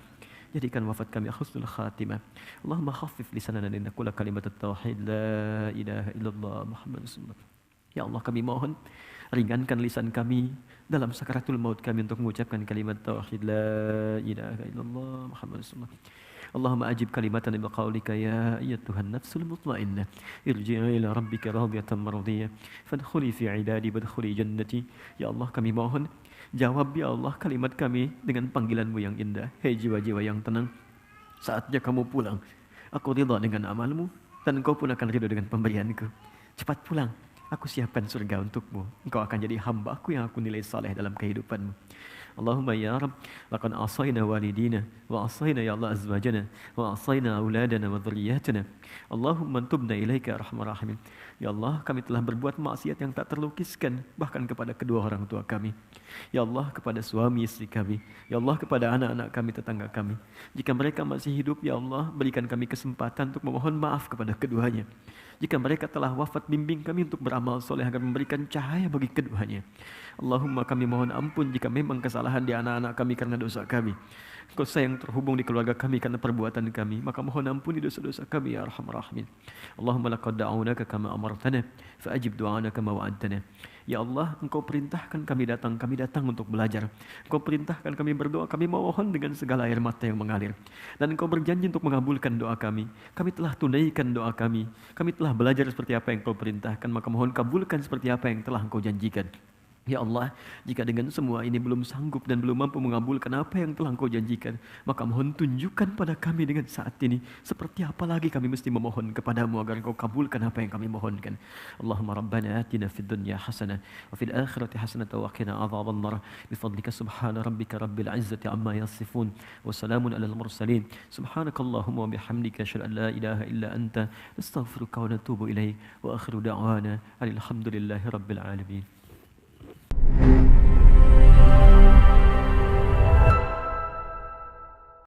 Jadikan wafat kami husnul khatimah. Allahumma khaffif lisanana li naqula kalimat at-tauhid la ilaha illallah Muhammadur Rasulullah. Ya Allah, kami mohon ringankan lisan kami dalam sakaratul maut kami untuk mengucapkan kalimat tauhid la ilaha illallah Muhammadur Rasulullah. Allahumma ajib kalimatan bi qaulika ya ayyatuhan nafsul mutmainnah irji'i ila rabbika radiyatan mardiyah fadkhuli fi ibadi wadkhuli jannati. Ya Allah, kami mohon jawab ya Allah kalimat kami dengan panggilan-Mu yang indah. Hei jiwa-jiwa yang tenang, saatnya kamu pulang. Aku ridha dengan amalmu dan Engkau pun akan ridha dengan pemberianku. Cepat pulang, aku siapkan surga untukmu. Engkau akan jadi hamba-Ku yang aku nilai saleh dalam kehidupanmu. Allahumma ya Rabb, laqad asayna walidina wa asayna ya Allah azwajana wa asayna auladana wa dhurriyyatana. Allahumma tubna ilaika ya Arhamar Rahimin. Ya Allah, kami telah berbuat maksiat yang tak terlukiskan bahkan kepada kedua orang tua kami. Ya Allah, kepada suami istri kami. Ya Allah, kepada anak-anak kami, tetangga kami. Jika mereka masih hidup, ya Allah, berikan kami kesempatan untuk memohon maaf kepada keduanya. Jika mereka telah wafat, bimbing kami untuk beramal soleh agar memberikan cahaya bagi keduanya. Allahumma kami mohon ampun jika memang kesalahan kesalahan di anak-anak kami karena dosa kami. Engkau sayang terhubung di keluarga kami karena perbuatan kami. Maka mohon ampuni dosa-dosa kami ya Arhamar Rahimin. Allahumma laqad da'aunaka kama amartana fa'ajib du'ana kama wa'adtana. Ya Allah, Engkau perintahkan kami datang untuk belajar. Engkau perintahkan kami berdoa, kami mohon dengan segala air mata yang mengalir. Dan Engkau berjanji untuk mengabulkan doa kami. Kami telah tunaikan doa kami. Kami telah belajar seperti apa yang Engkau perintahkan, maka mohon kabulkan seperti apa yang telah Engkau janjikan. Ya Allah, jika dengan semua ini belum sanggup dan belum mampu mengabulkan apa yang telah Engkau janjikan, maka mohon tunjukkan pada kami dengan saat ini seperti apa lagi kami mesti memohon kepadamu agar Engkau kabulkan apa yang kami mohonkan. Allahumma rabbana atina fid dunya hasanah wa fil akhirati hasanah wa qina adzabannar bifadlika subhana rabbika rabbil izzati amma yasifun wa salamun alal mursalin subhanakallahumma wa bihamdika asyhadu an la ilaha illa anta nastaghfiruka wa natubu ilaik wa akhiru da'wana alhamdulillahi rabbil alamin.